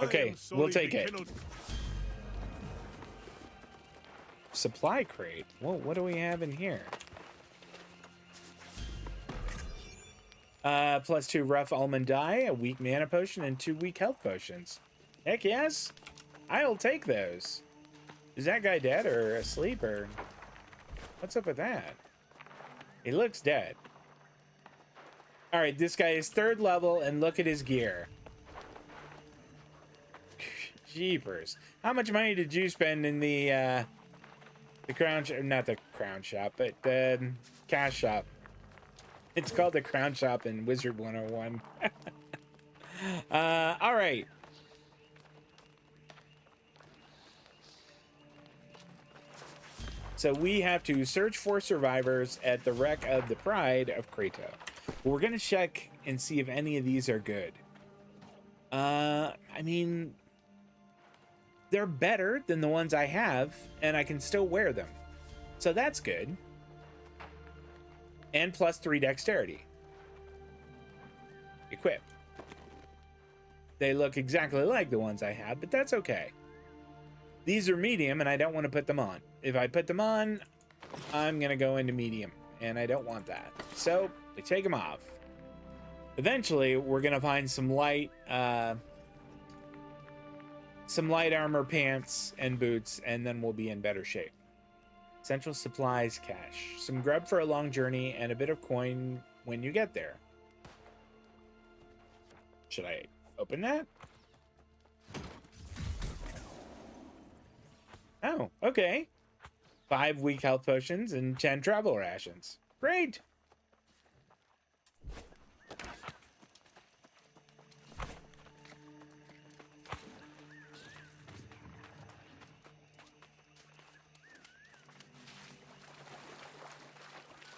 Okay, we'll take it. Supply crate. Whoa, what do we have in here? +2 rough almond dye, a weak mana potion, and 2 weak health potions. Heck yes, I'll take those. Is that guy dead or asleep or what's up with that? He looks dead. All right, this guy is 3rd level, and look at his gear. Jeepers! How much money did you spend in the crown shop? Not the crown shop, but the cash shop. It's called the crown shop in Wizard 101. All right. So we have to search for survivors at the wreck of the Pride of Kratos. We're gonna check and see if any of these are good. I mean, they're better than the ones I have, and I can still wear them. So that's good. And +3 dexterity. Equip. They look exactly like the ones I have, but that's okay. These are medium, and I don't want to put them on. If I put them on, I'm going to go into medium, and I don't want that. So, we take them off. Eventually, we're going to find some light armor pants and boots, and then we'll be in better shape. Essential supplies cache. Some grub for a long journey and a bit of coin when you get there. Should I open that? Oh, okay. 5 weak health potions and 10 travel rations. Great.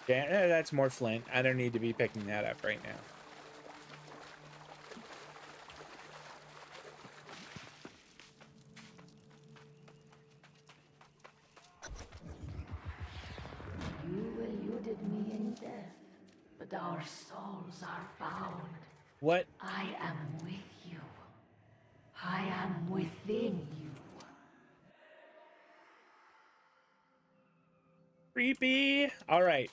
Yeah, that's more flint. I don't need to be picking that up right now. You eluded me in death, but our souls are bound. What? I am with you. I am within you. Creepy. All right.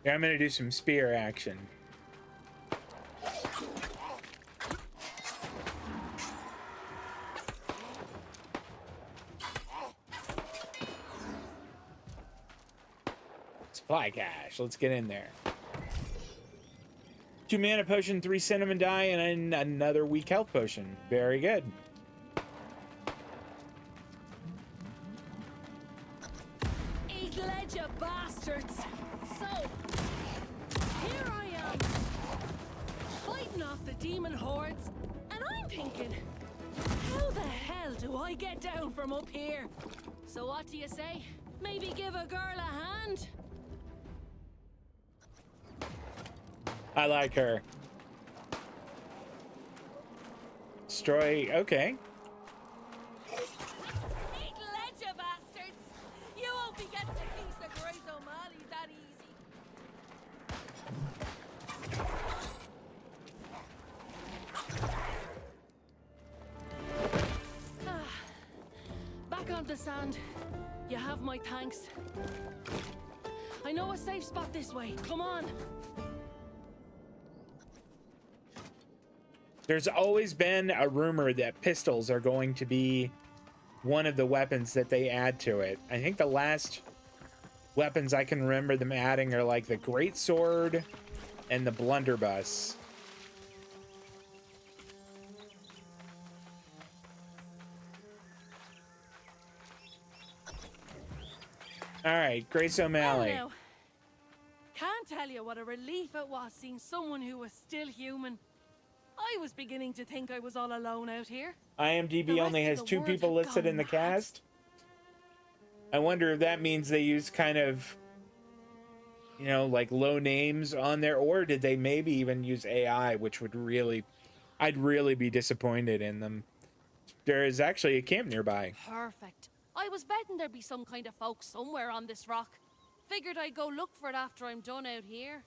Yeah, I'm gonna do some spear action. Supply cache. Let's get in there. 2 mana potion, 3 cinnamon dye, and another weak health potion. Very good. Eat ledger, bastards! So, here I am, fighting off the demon hordes, and I'm thinking, how the hell do I get down from up here? So what do you say? Maybe give a girl a hand? I like her. Destroy. Okay. Eat ledger, bastards! You won't be getting a piece of Grace O'Malley that easy. Back on the sand. You have my thanks. I know a safe spot this way. Come on. There's always been a rumor that pistols are going to be one of the weapons that they add to it. I think the last weapons I can remember them adding are like the greatsword and the blunderbuss. All right, Grace O'Malley. Well, now, can't tell you what a relief it was seeing someone who was still human. I was beginning to think I was all alone out here. IMDb only has 2 people listed in the cast. I wonder if that means they use kind of you know, like low names on there, or did they maybe even use AI, which would really, I'd really be disappointed in them. There is actually a camp nearby. Perfect. I was betting there'd be some kind of folk somewhere on this rock. Figured I'd go look for it after I'm done out here.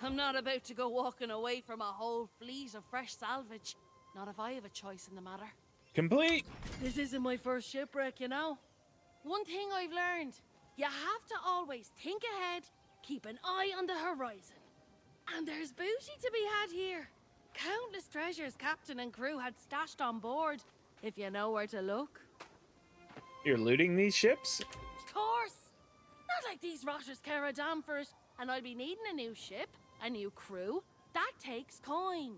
I'm not about to go walking away from a whole fleet of fresh salvage. Not if I have a choice in the matter. Complete. This isn't my first shipwreck, you know. One thing I've learned, you have to always think ahead, keep an eye on the horizon. And there's booty to be had here. Countless treasures captain and crew had stashed on board, if you know where to look. You're looting these ships? Of course! Not like these rotters care a damn for it, and I'll be needing a new ship, a new crew. That takes coin.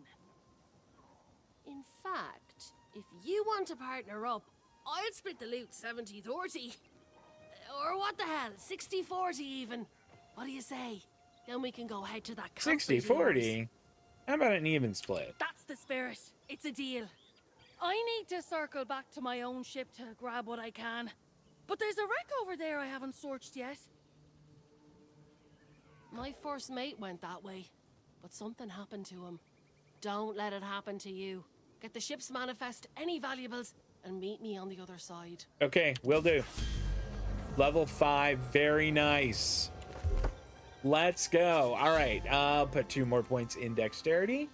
In fact, if you want to partner up, I'll split the loot 70-30. Or what the hell, 60-40 even. What do you say? Then we can go head to that camp. 60-40? How about an even split? That's the spirit. It's a deal. I need to circle back to my own ship to grab what I can. But there's a wreck over there I haven't searched yet. My first mate went that way, but something happened to him. Don't let it happen to you. Get the ship's manifest, any valuables, and meet me on the other side. Okay, will do. Level 5, very nice. Let's go. All right, I'll put 2 more points in dexterity.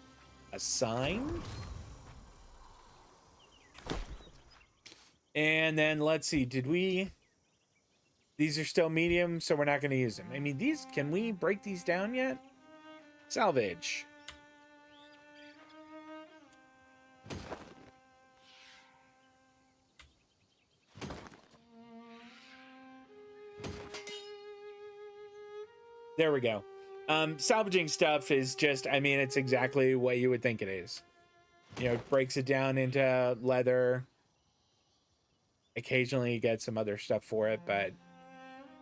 Assign. And then let's see, did we... These are still medium, so we're not going to use them. I mean, these, can we break these down yet? Salvage. There we go. Salvaging stuff is just, I mean, it's exactly what you would think it is. You know, it breaks it down into leather. Occasionally you get some other stuff for it, but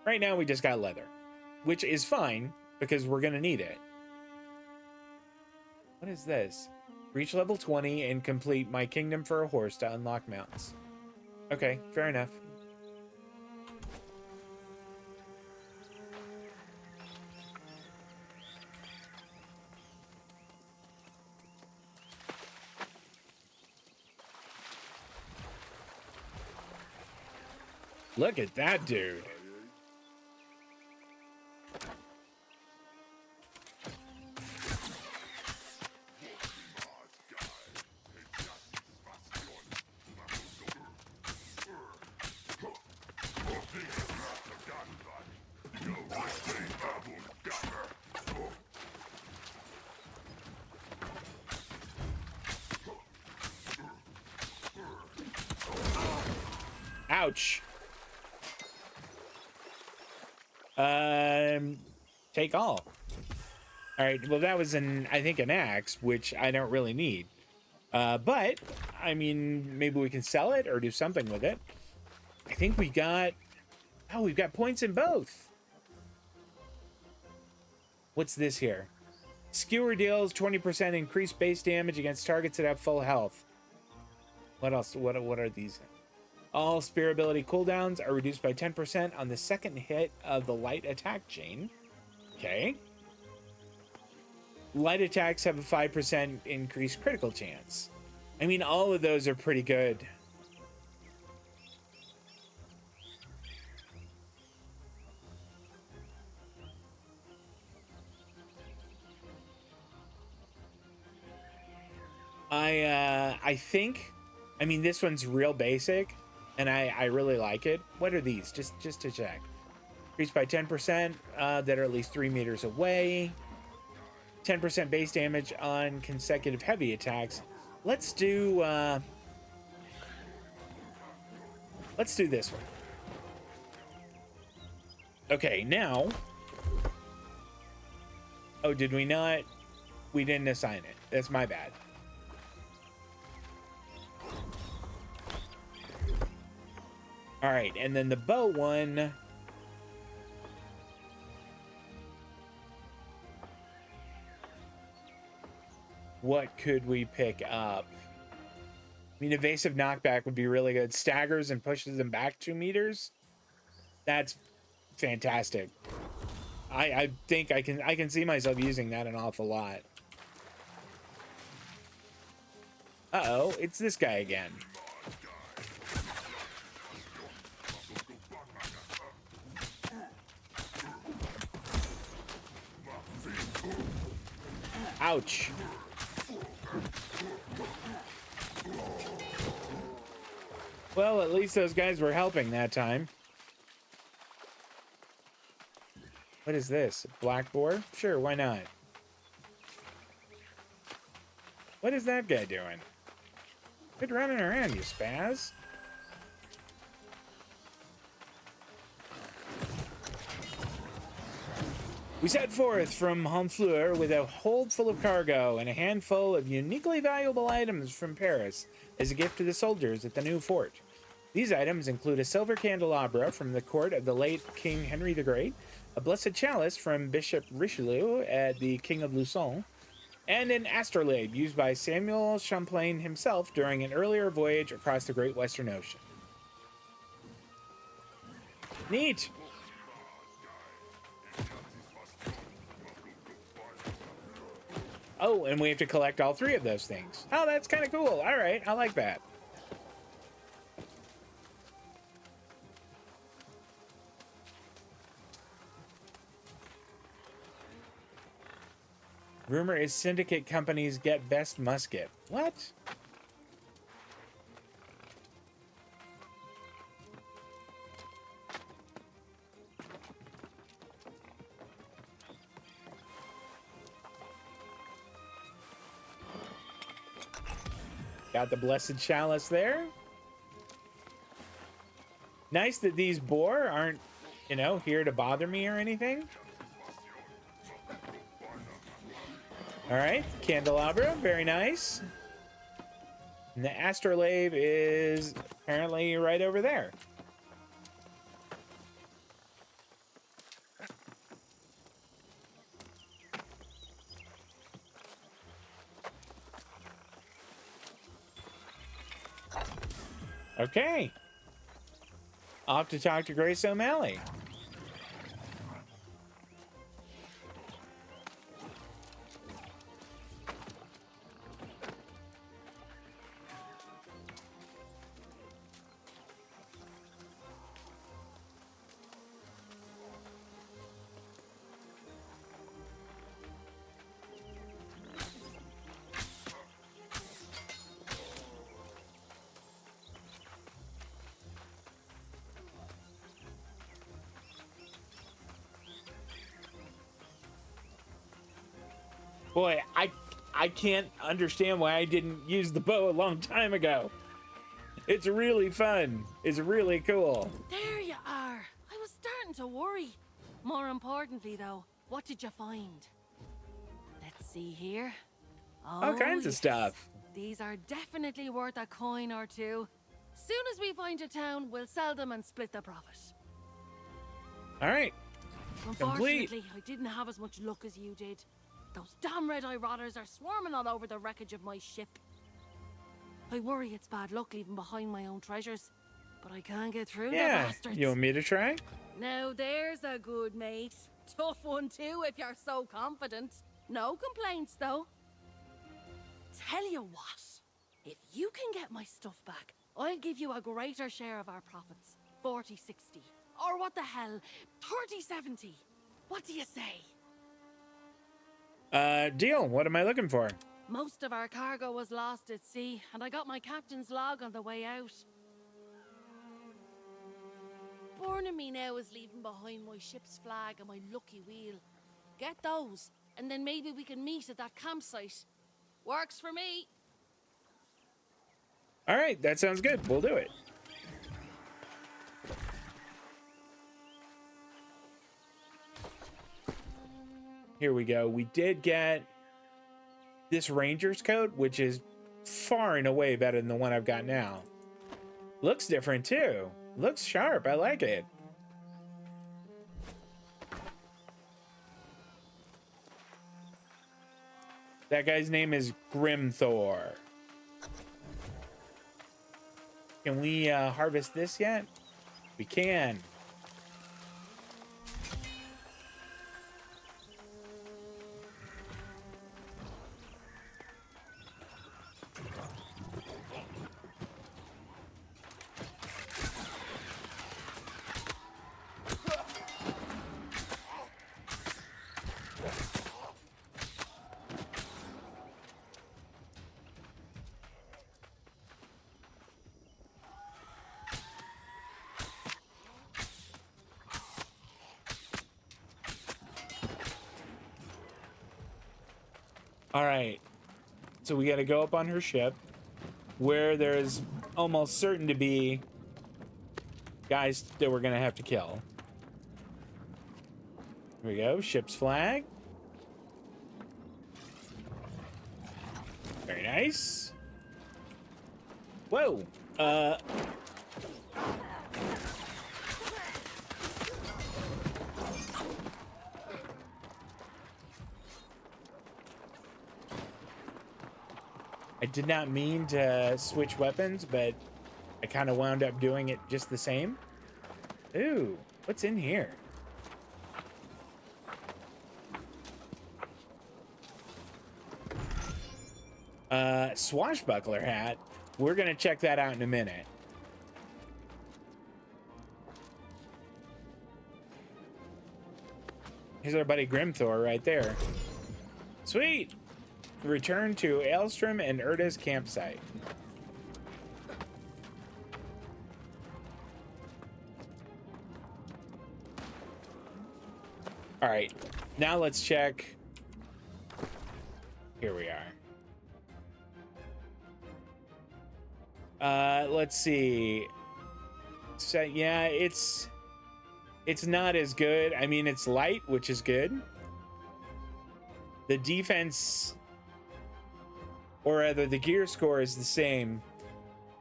right now we just got leather, which is fine because we're going to need it. What is this? Reach level 20 and complete my kingdom for a horse to unlock mounts. Okay, fair enough. Look at that dude. Ouch. Take all. All right, well, that was I think an axe, which I don't really need. But, I mean, maybe we can sell it or do something with it. I think we got... Oh, we've got points in both. What's this here? Skewer deals 20% increased base damage against targets that have full health. What else? What are these? All spear ability cooldowns are reduced by 10% on the second hit of the light attack chain. Okay. Light attacks have a 5% increased critical chance. I mean, all of those are pretty good. I think, I mean, this one's real basic, and I really like it. What are these? Just to check. Increased by 10% that are at least 3 meters away. 10% base damage on consecutive heavy attacks. Let's do this one. Okay, now. Oh, did we not? We didn't assign it. That's my bad. All right, and then the bow one. What could we pick up? I mean, evasive knockback would be really good. Staggers and pushes them back 2 meters. That's fantastic. I think I can see myself using that an awful lot. Uh-oh, it's this guy again. Ouch. Well, at least those guys were helping that time. What is this? Black boar? Sure, why not? What is that guy doing? Quit running around, you spaz. We set forth from Honfleur with a hold full of cargo and a handful of uniquely valuable items from Paris as a gift to the soldiers at the new fort. These items include a silver candelabra from the court of the late King Henry the Great, a blessed chalice from Bishop Richelieu at the King of Luçon, and an astrolabe used by Samuel Champlain himself during an earlier voyage across the Great Western Ocean. Neat! Oh, and we have to collect all three of those things. Oh, that's kind of cool. All right, I like that. Rumor is syndicate companies get best musket. What? Got the blessed chalice there. Nice that these boar aren't, you know, here to bother me or anything. All right, candelabra, very nice. And the astrolabe is apparently right over there. Okay. Off to talk to Grace O'Malley. Boy, I can't understand why I didn't use the bow a long time ago. It's really fun. It's really cool. There you are. I was starting to worry. More importantly, though, what did you find? Let's see here. All kinds of stuff. These are definitely worth a coin or two. Soon as we find a town, we'll sell them and split the profit. All right. Unfortunately, I didn't have as much luck as you did. Those damn red-eye rotters are swarming all over the wreckage of my ship. I worry it's bad luck leaving behind my own treasures, but I can't get through the bastards. You want me to try? Now there's a good mate. Tough one too, if you're so confident. No complaints, though. Tell you what, if you can get my stuff back, I'll give you a greater share of our profits. 40-60. Or what the hell, 30-70. What do you say? Deal. What am I looking for? Most of our cargo was lost at sea, and I got my captain's log on the way out. Born in me now is leaving behind my ship's flag and my lucky wheel. Get those, and then maybe we can meet at that campsite. Works for me. All right, that sounds good. We'll do it. Here we go. We did get this Ranger's coat, which is far and away better than the one I've got now. Looks different too. Looks sharp. I like it. That guy's name is Grimthor. Can we harvest this yet? We can. All right. So we got to go up on her ship where there's almost certain to be guys that we're going to have to kill. Here we go. Ship's flag. Very nice. Whoa. I did not mean to switch weapons, but I kind of wound up doing it just the same. Ooh, what's in here? Swashbuckler hat. We're gonna check that out in a minute. Here's our buddy Grimthor right there. Sweet. Return to Aelstrom and Erda's campsite. All right, now let's check. Here we are. Let's see. So yeah, it's not as good. I mean, it's light, which is good. The defense, or rather the gear score, is the same,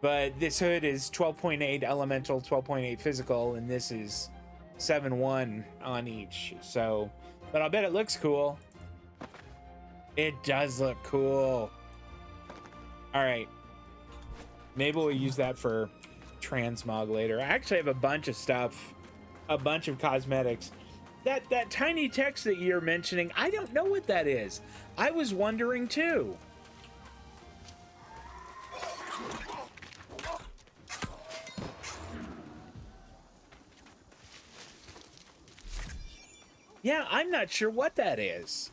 but this hood is 12.8 elemental, 12.8 physical, and this is 7.1 on each. So, but I'll bet it looks cool. It does look cool. All right. Maybe we'll use that for transmog later. I actually have a bunch of stuff, a bunch of cosmetics. That tiny text that you're mentioning, I don't know what that is. I was wondering too. Yeah, I'm not sure what that is.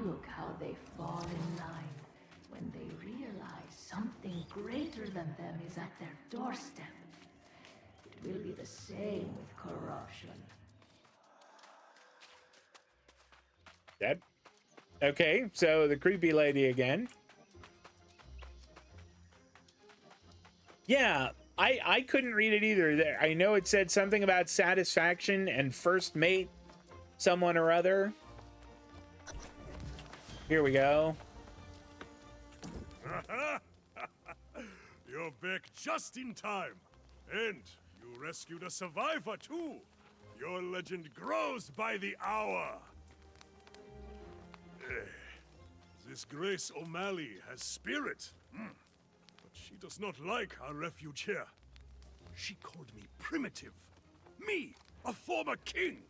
Look how they fall in line when they realize something greater than them is at their doorstep. It will be the same with corruption. That okay, so the creepy lady again. Yeah, I couldn't read it either. I know it said something about satisfaction and first mate someone or other. Here we go. You're back just in time. And you rescued a survivor, too. Your legend grows by the hour. This Grace O'Malley has spirit. But she does not like our refuge here. She called me primitive. Me, a former king.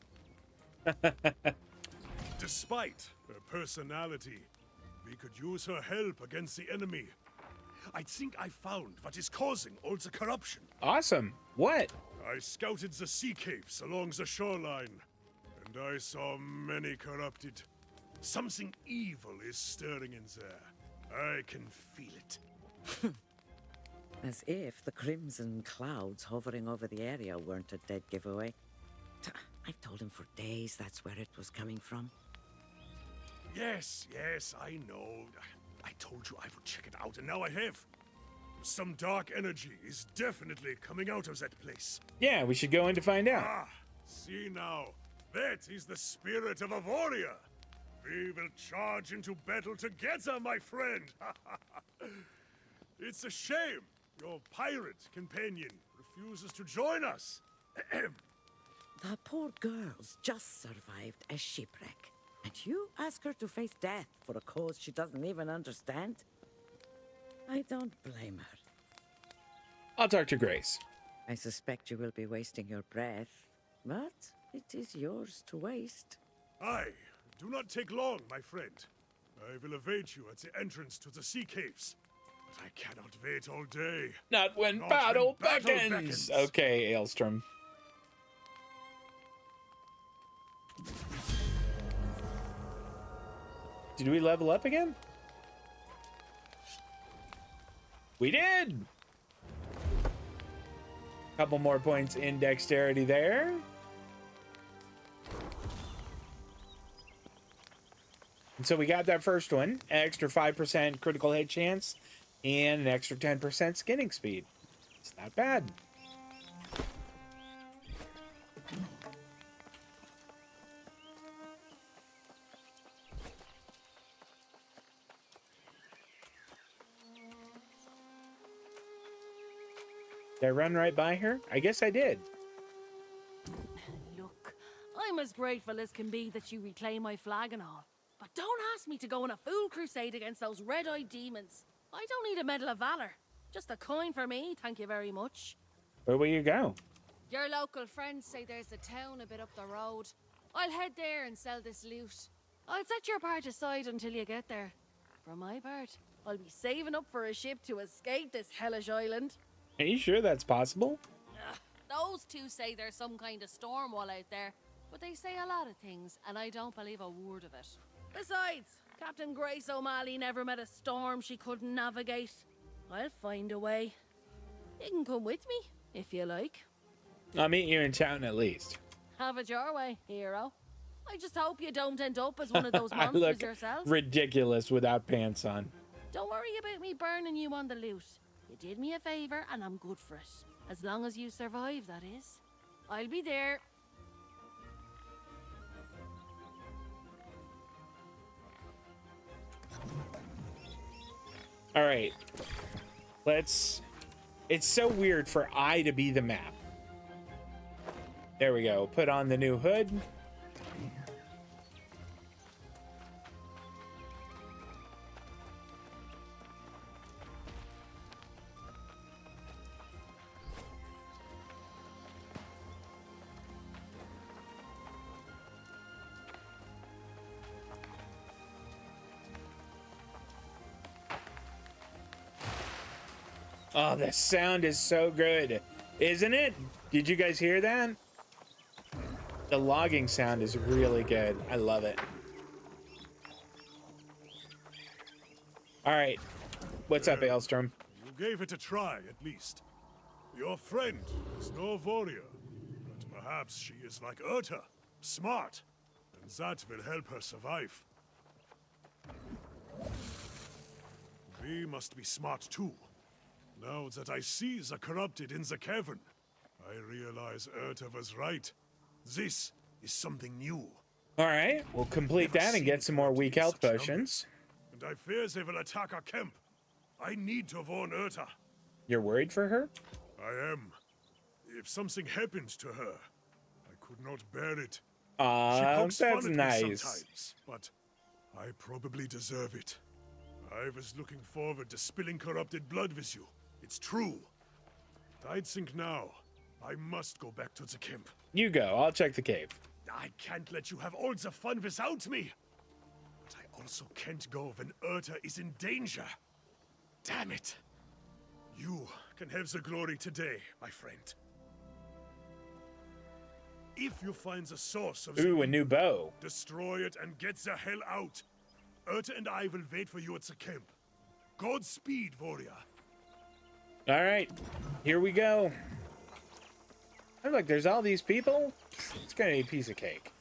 Despite her personality, we could use her help against the enemy. I think I found what is causing all the corruption. Awesome. What? I scouted the sea caves along the shoreline, and I saw many corrupted. Something evil is stirring in there. I can feel it. As if the crimson clouds hovering over the area weren't a dead giveaway. I've told him for days that's where it was coming from. Yes, I know. I told you I would check it out, and now I have. Some dark energy is definitely coming out of that place. Yeah, we should go in to find out. Ah, see now. That is the spirit of a warrior. We will charge into battle together, my friend. It's a shame your pirate companion refuses to join us. The poor girl's just survived a shipwreck. And you ask her to face death for a cause she doesn't even understand? I don't blame her. I'll talk to Grace. I suspect you will be wasting your breath, but it is yours to waste. Aye, do not take long, my friend. I will await you at the entrance to the sea caves. But I cannot wait all day. Not when Not battle when battle beckons. beckons. Okay, Aelstrom. Did we level up again? We did! Couple more points in dexterity there. so we got that first one, an extra 5% critical hit chance, and an extra 10% skinning speed. It's not bad. Did I run right by her? I guess I did. Look, I'm as grateful as can be that you reclaim my flag and all. But don't ask me to go on a fool crusade against those red-eyed demons. I don't need a Medal of Valor. Just a coin for me, thank you very much. Where will you go? Your local friends say there's a town a bit up the road. I'll head there and sell this loot. I'll set your part aside until you get there. For my part, I'll be saving up for a ship to escape this hellish island. Are you sure that's possible? Those two say there's some kind of storm wall out there, but they say a lot of things, and I don't believe a word of it. Besides, Captain Grace O'Malley never met a storm she couldn't navigate. I'll find a way. You can come with me, if you like. I'll meet you in town at least. Have it your way, hero. I just hope you don't end up as one of those I monsters look yourself. ridiculous without pants on. Don't worry about me burning you on the loot. You did me a favor, and I'm good for it. As long as you survive, that is. I'll be there. All right. Let's... It's so weird for I to be the map. There we go. Put on the new hood. Oh, the sound is so good, isn't it? Did you guys hear that? The logging sound is really good. I love it. All right. What's up, Aelstrom? You gave it a try, at least. Your friend is no warrior, but perhaps she is like Urta, smart, and that will help her survive. We must be smart too. Now that I see the corrupted in the cavern, I realize Urta was right. This is something new. All right, we'll complete that and get some more weak health potions. And I fear they will attack our camp. I need to warn Urta. You're worried for her? I am. If something happened to her, I could not bear it. That's fun at me nice. sometimes, but I probably deserve it. I was looking forward to spilling corrupted blood with you. It's true. I'd think now, I must go back to the camp. You go. I'll check the cave. I can't let you have all the fun without me. But I also can't go when Urta is in danger. Damn it. You can have the glory today, my friend. If you find the source of the Ooh, a new bow. destroy it and get the hell out. Urta and I will wait for you at the camp. Godspeed, warrior. All right, here we go. Oh, look, there's all these people. It's gonna be a piece of cake.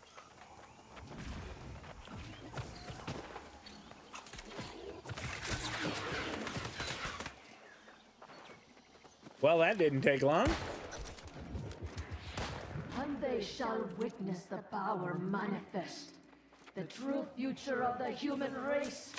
Well, that didn't take long. And they shall witness the power manifest, the true future of the human race.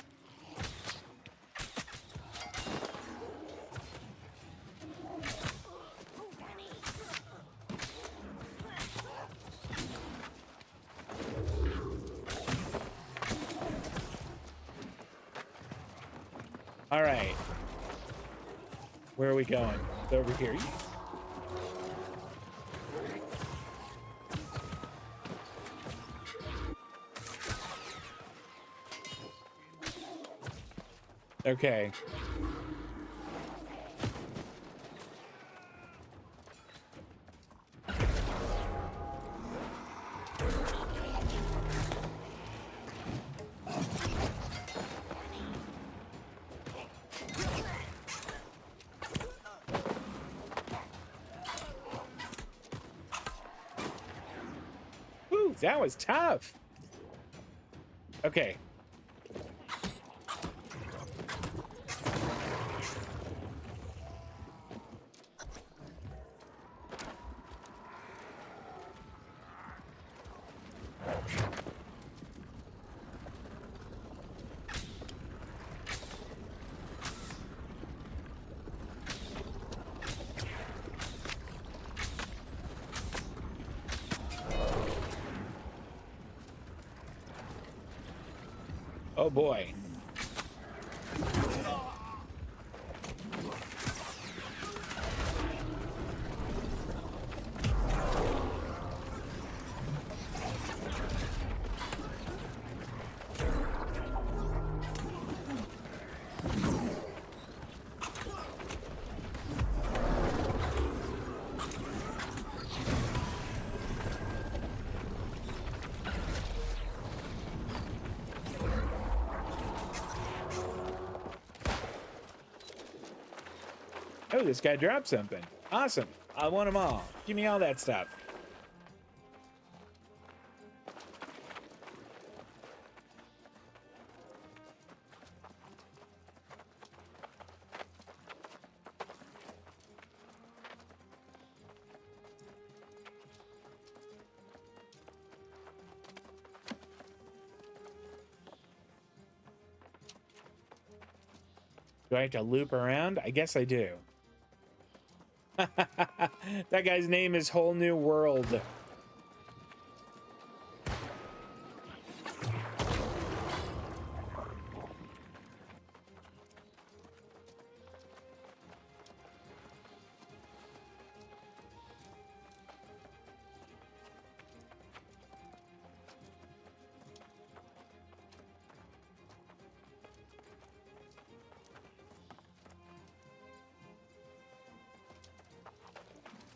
All right. Where are we going? Over here. Okay. Woo, that was tough. Okay. Oh boy. Oh, this guy dropped something. Awesome. I want them all. Give me all that stuff. Do I have to loop around? I guess I do. That guy's name is Whole New World.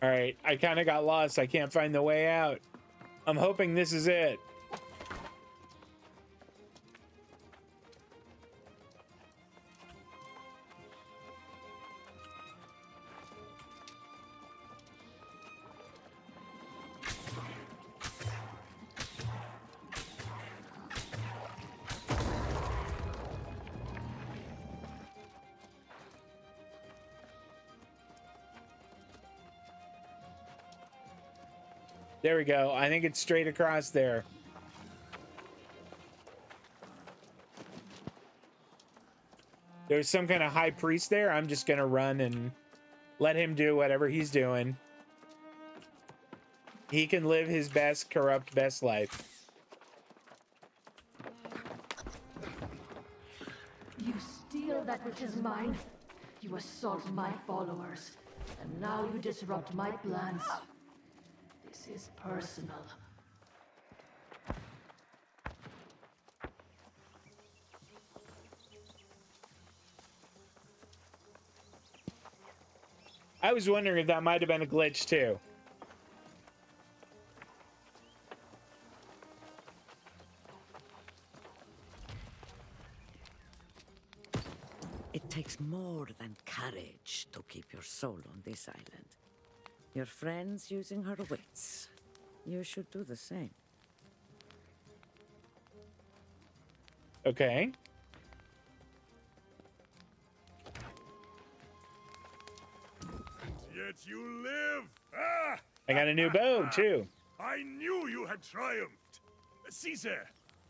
All right, I kind of got lost. I can't find the way out. I'm hoping this is it. There we go. I think it's straight across there. There's some kind of high priest there. I'm just gonna run and let him do whatever he's doing. He can live his best, corrupt, best life. You steal that which is mine. You assault my followers. And now you disrupt my plans. This is personal. I was wondering if that might have been a glitch too. It takes more than courage to keep your soul on this island. Your friend's using her wits. You should do the same. Okay. Yet you live! Ah! I got a new bow too. I knew you had triumphed! Caesar,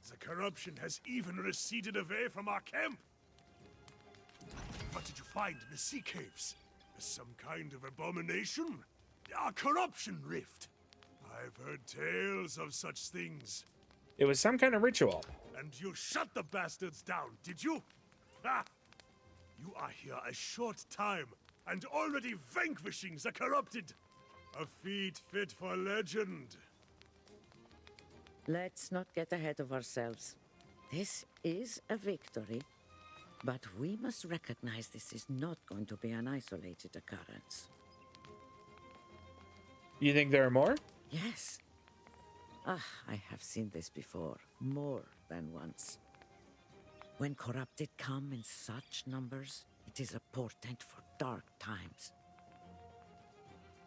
the corruption has even receded away from our camp. What did you find in the sea caves? Some kind of abomination? A corruption rift? I've heard tales of such things. It was some kind of ritual. And you shut the bastards down, did you? Ha! You are here a short time, and already vanquishing the corrupted. A feat fit for legend. Let's not get ahead of ourselves. This is a victory, but we must recognize this is not going to be an isolated occurrence. You think there are more? Yes. Ah, I have seen this before, more than once. When corrupted come in such numbers, it is a portent for dark times.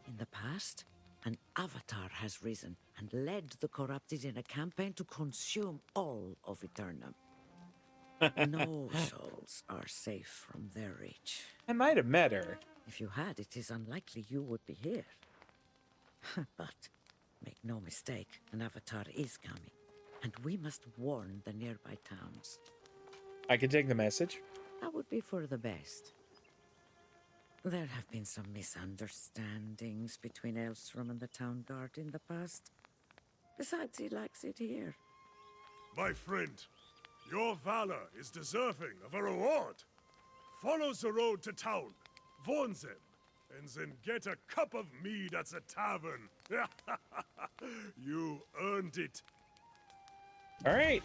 In the past, an avatar has risen and led the corrupted in a campaign to consume all of Aeternum. No souls are safe from their reach. I might have met her. If you had, it is unlikely you would be here. But make no mistake, an avatar is coming, and we must warn the nearby towns. I can take the message. That would be for the best. There have been some misunderstandings between Elstrom and the town guard in the past. Besides, he likes it here. My friend, Your valor is deserving of a reward. Follow the road to town, warn them, and then get a cup of mead at the tavern. You earned it. All right.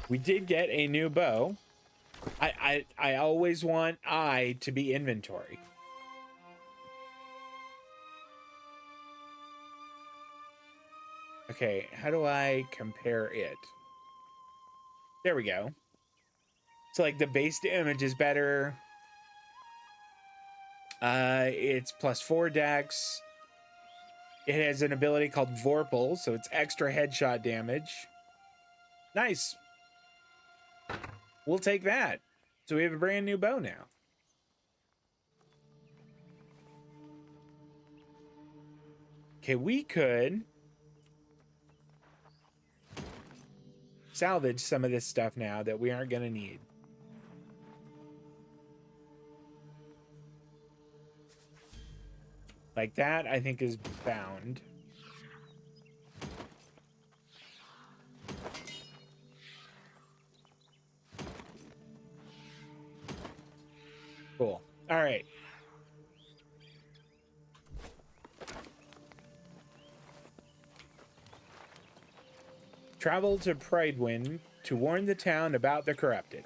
We did get a new bow. I always want I to be inventory. Okay, how do I compare it? There we go. So like the base damage is better. It's +4 dex. It has an ability called Vorpal, so it's extra headshot damage. Nice. We'll take that. So we have a brand new bow now. Okay, we could salvage some of this stuff now that we aren't gonna need. Like that, I think is bound. Cool. All right. Travel to Pridewind to warn the town about the corrupted.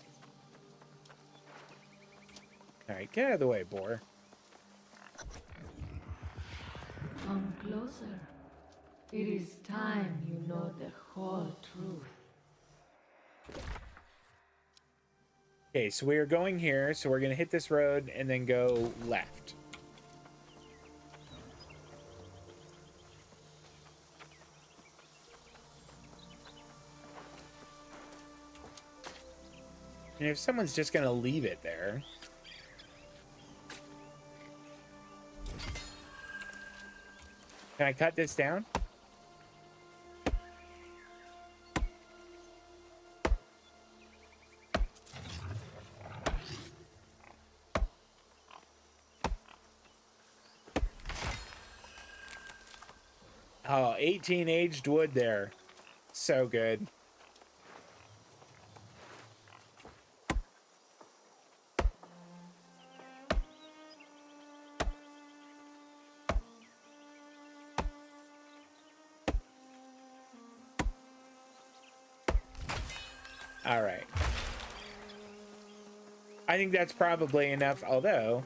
All right, get out of the way, boar. Come closer. It is time you know the whole truth. Okay, so we are going here, so we're gonna hit this road and then go left. And if someone's just gonna leave it there. Can I cut this down? Oh, 18 aged wood there. So good. All right. I think that's probably enough, although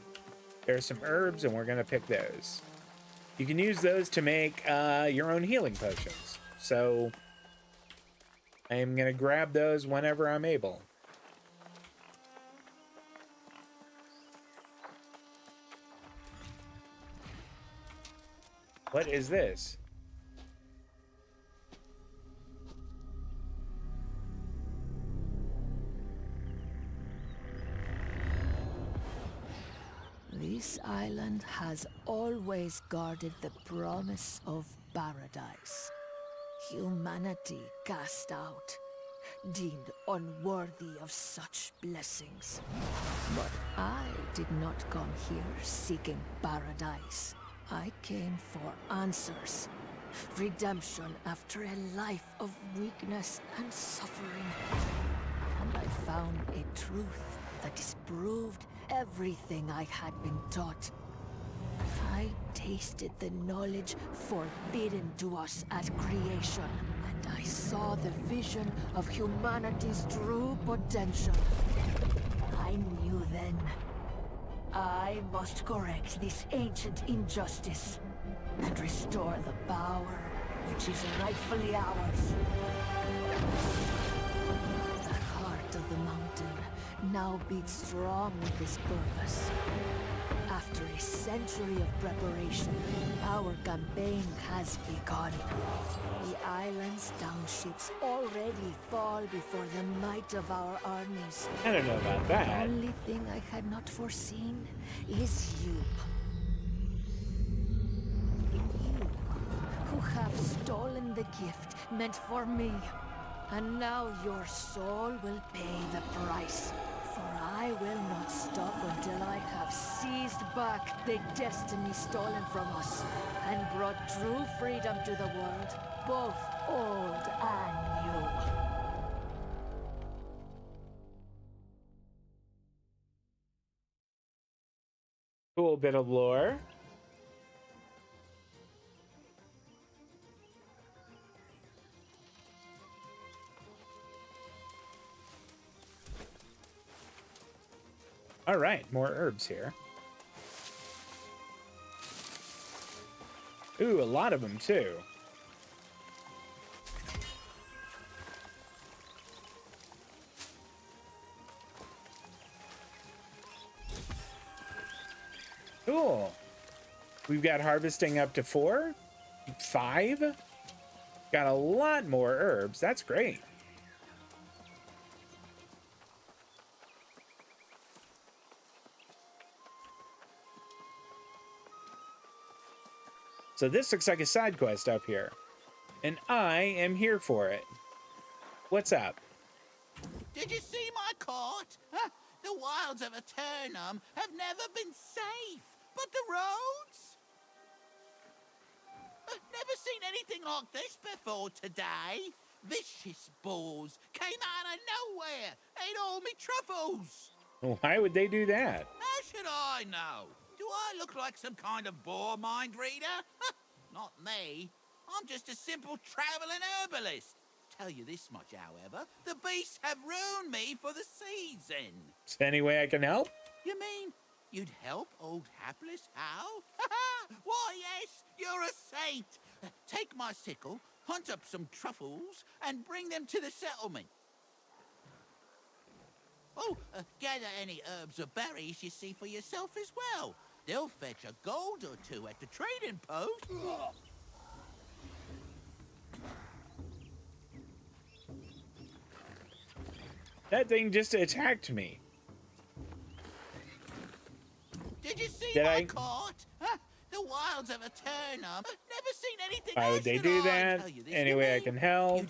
there's some herbs and we're going to pick those. You can use those to make your own healing potions. So I am going to grab those whenever I'm able. What is this? This island has always guarded the promise of paradise. Humanity cast out, deemed unworthy of such blessings. But I did not come here seeking paradise. I came for answers. Redemption after a life of weakness and suffering. And I found a truth that disproved everything I had been taught. I tasted the knowledge forbidden to us at creation, and I saw the vision of humanity's true potential. I knew then, I must correct this ancient injustice and restore the power which is rightfully ours. The heart of the mountain now beats strong with this purpose. After a century of preparation, our campaign has begun. The island's townships already fall before the might of our armies. I don't know about that. The only thing I had not foreseen is you. You, who have stolen the gift meant for me. And now your soul will pay the price. For I will not stop until I have seized back the destiny stolen from us and brought true freedom to the world, both old and new. Cool bit of lore. All right, more herbs here. Ooh, a lot of them too. Cool. We've got harvesting up to 4, 5. Got a lot more herbs. That's great. So this looks like a side quest up here, and I am here for it. What's up? Did you see my court? Huh? The wilds of Aeternum have never been safe, but the roads? Never seen anything like this before today. Vicious bulls came out of nowhere, ate all me truffles. Why would they do that? How should I know? Do I look like some kind of boar mind reader? Not me. I'm just a simple traveling herbalist. Tell you this much, however, the beasts have ruined me for the season. Is there any way I can help? You mean you'd help old hapless Hal? Why, yes, you're a saint. Take my sickle, hunt up some truffles, and bring them to the settlement. Oh, gather any herbs or berries you see for yourself as well. They'll fetch a gold or two at the trading post. That thing just attacked me. Did you see Did my I? court? Huh? The wilds of Aeternum. Never seen anything Why else. would they should do I that? tell you this, Any you way I mean? can help?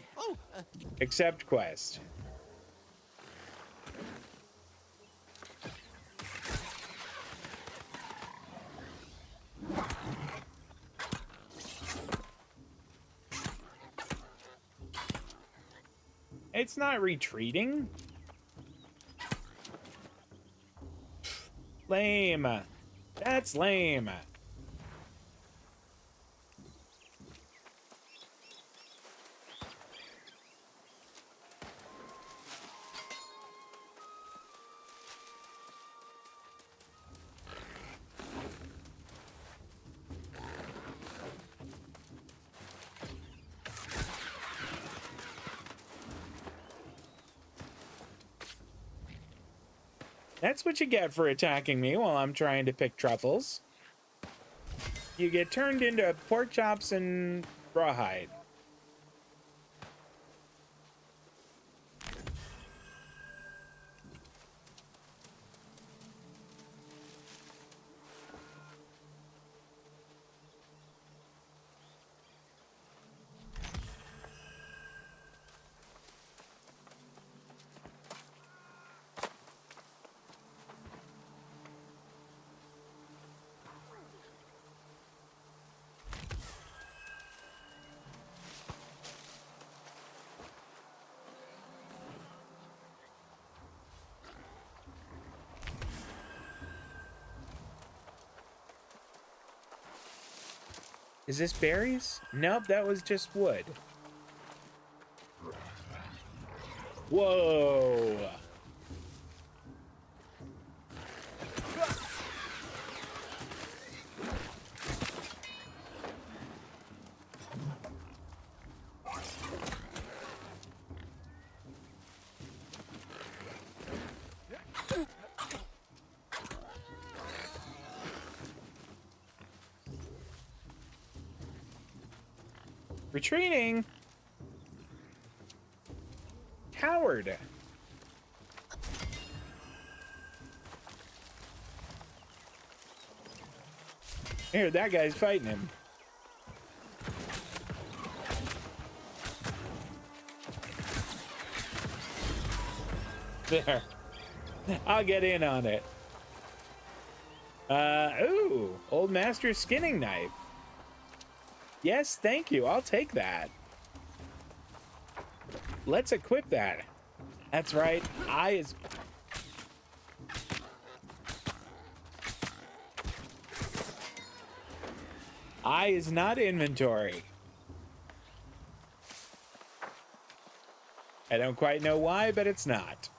You'd- Accept quest. It's not retreating. Lame. That's lame. That's what you get for attacking me while I'm trying to pick truffles. You get turned into pork chops and rawhide. Is this berries? Nope, that was just wood. Whoa. Retreating. Coward. Here, that guy's fighting him. There. I'll get in on it. Ooh, old master's skinning knife. Yes, thank you. I'll take that. let's equip that. That's right. I is not inventory. I don't quite know why, but it's not.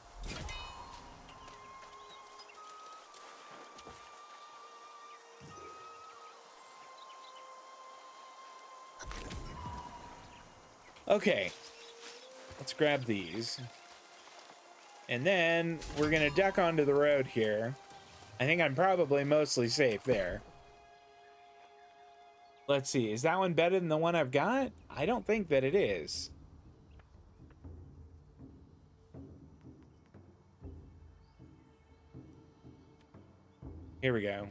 Okay, let's grab these. And then we're gonna duck onto the road here. I think I'm probably mostly safe there. Let's see, is that one better than the one I've got? I don't think that it is. Here we go.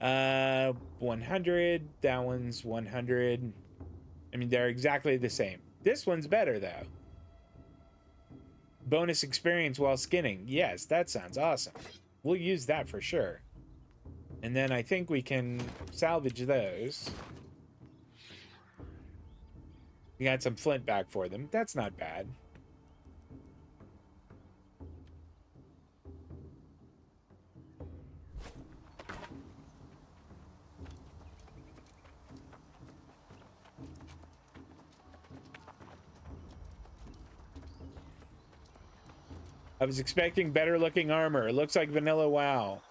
100, that one's 100. I mean, they're exactly the same. This one's better, though. Bonus experience while skinning. Yes, that sounds awesome. We'll use that for sure. And then I think we can salvage those. We got some flint back for them. That's not bad. I was expecting better looking armor. It looks like vanilla WoW.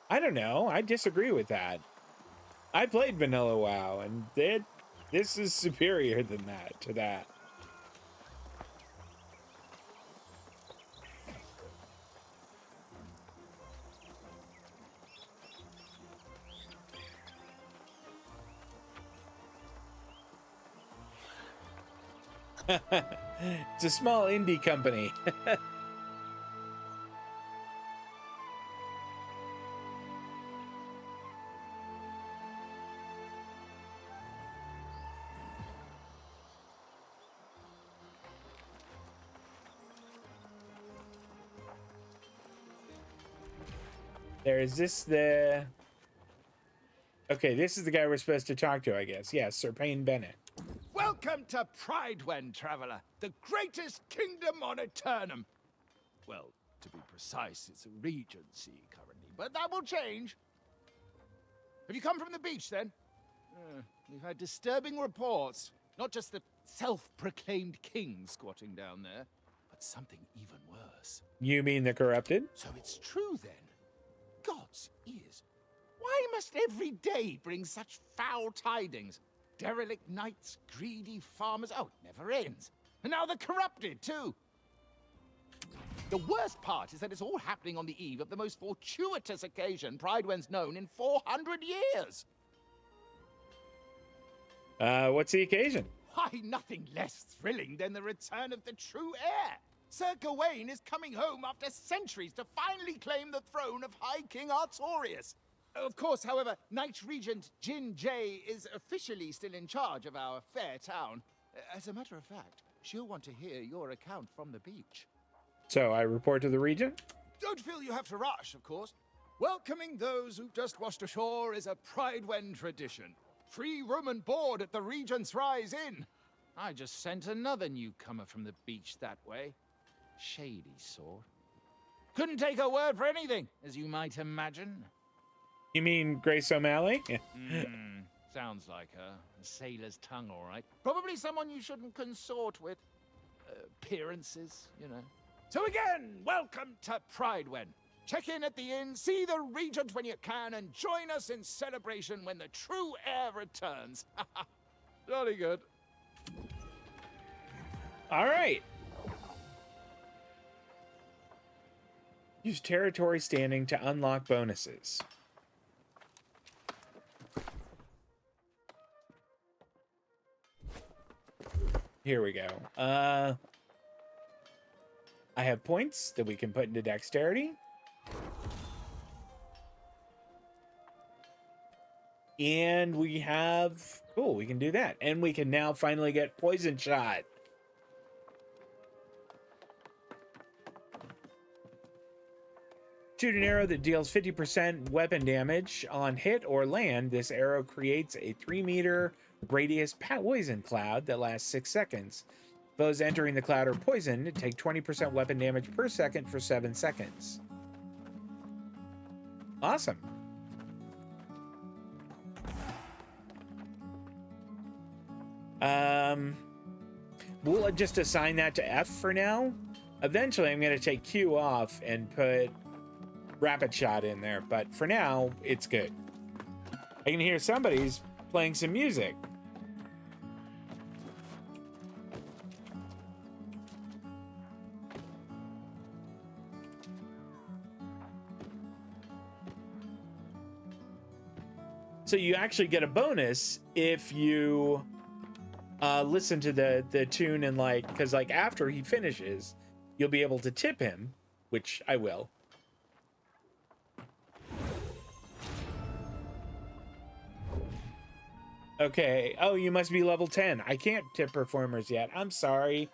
I don't know. I disagree with that. I played vanilla WoW, and this is superior than that to that. It's a small indie company. Is this the... Okay, this is the guy we're supposed to talk to, I guess. Yes, Sir Payne Bennett. Welcome to Pridewen, traveler, the greatest kingdom on Aeternum. Well, to be precise, it's a regency currently, but that will change. Have you come from the beach, then? We've had disturbing reports. Not just the self-proclaimed king squatting down there, but something even worse. You mean the corrupted? So it's true, then? God's ears. Why must every day bring such foul tidings? Derelict knights, greedy farmers. Oh, it never ends. And now the corrupted, too. The worst part is that it's all happening on the eve of the most fortuitous occasion Pridewen's known in 400 years. What's the occasion? Why, nothing less thrilling than the return of the true heir. Sir Gawain is coming home after centuries to finally claim the throne of High King Artorius. Of course, however, Knight Regent Jin Jay is officially still in charge of our fair town. As a matter of fact, she'll want to hear your account from the beach. So I report to the Regent? Don't feel you have to rush, of course. Welcoming those who've just washed ashore is a Pridewen tradition. Free room and board at the Regent's Rise Inn. I just sent another newcomer from the beach that way. Shady sort. Couldn't take her word for anything, as you might imagine. You mean Grace O'Malley? Sounds like her. A sailor's tongue, all right. Probably someone you shouldn't consort with. Appearances, you know. So again, welcome to Pridewen. Check in at the inn, see the Regent when you can, and join us in celebration when the true heir returns. Jolly good. All right. Use territory standing to unlock bonuses. Here we go. I have points that we can put into dexterity. And we have... Cool, we can do that. And we can now finally get poison shot. Shoot an arrow that deals 50% weapon damage on hit or land. This arrow creates a 3-meter Radius poison cloud that lasts 6 seconds. Foes entering the cloud are poisoned take 20% weapon damage per second for 7 seconds. Awesome. We'll just assign that to F for now. Eventually, I'm going to take Q off and put Rapid Shot in there, but for now, it's good. I can hear somebody's playing some music. So you actually get a bonus if you listen to the tune and like, because like after he finishes, you'll be able to tip him, which I will. Okay. Oh, you must be level 10. I can't tip performers yet. I'm sorry.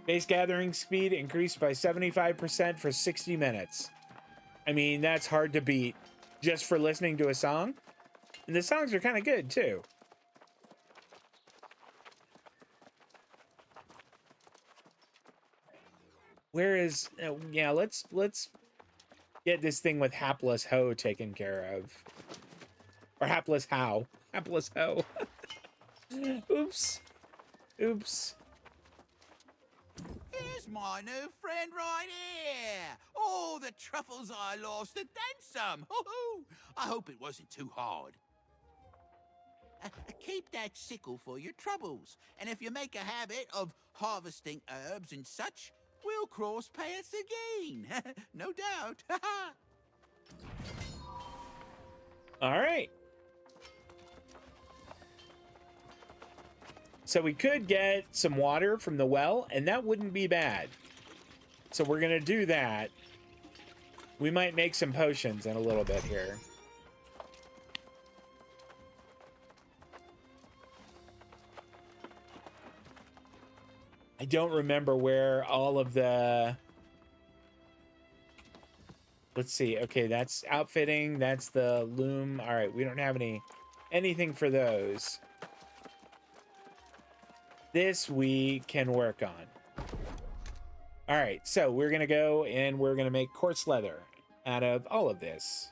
Base gathering speed increased by 75% for 60 minutes. I mean, that's hard to beat just for listening to a song. And the songs are kind of good too. Where is yeah, let's get this thing with Hapless Ho taken care of. Or Hapless How. Hapless Ho. Oops. Oops. Here's my new friend right here. Oh, the truffles I lost and then some. Hoo-hoo. I hope it wasn't too hard. Keep that sickle for your troubles. And if you make a habit of harvesting herbs and such, we'll cross paths again. No doubt. All right. So we could get some water from the well, and that wouldn't be bad. So we're going to do that. We might make some potions in a little bit here. I don't remember where all of the... Let's see. Okay, that's outfitting. That's the loom. All right, we don't have anything for those. This we can work on. All right, so we're going to go and we're going to make coarse leather out of all of this.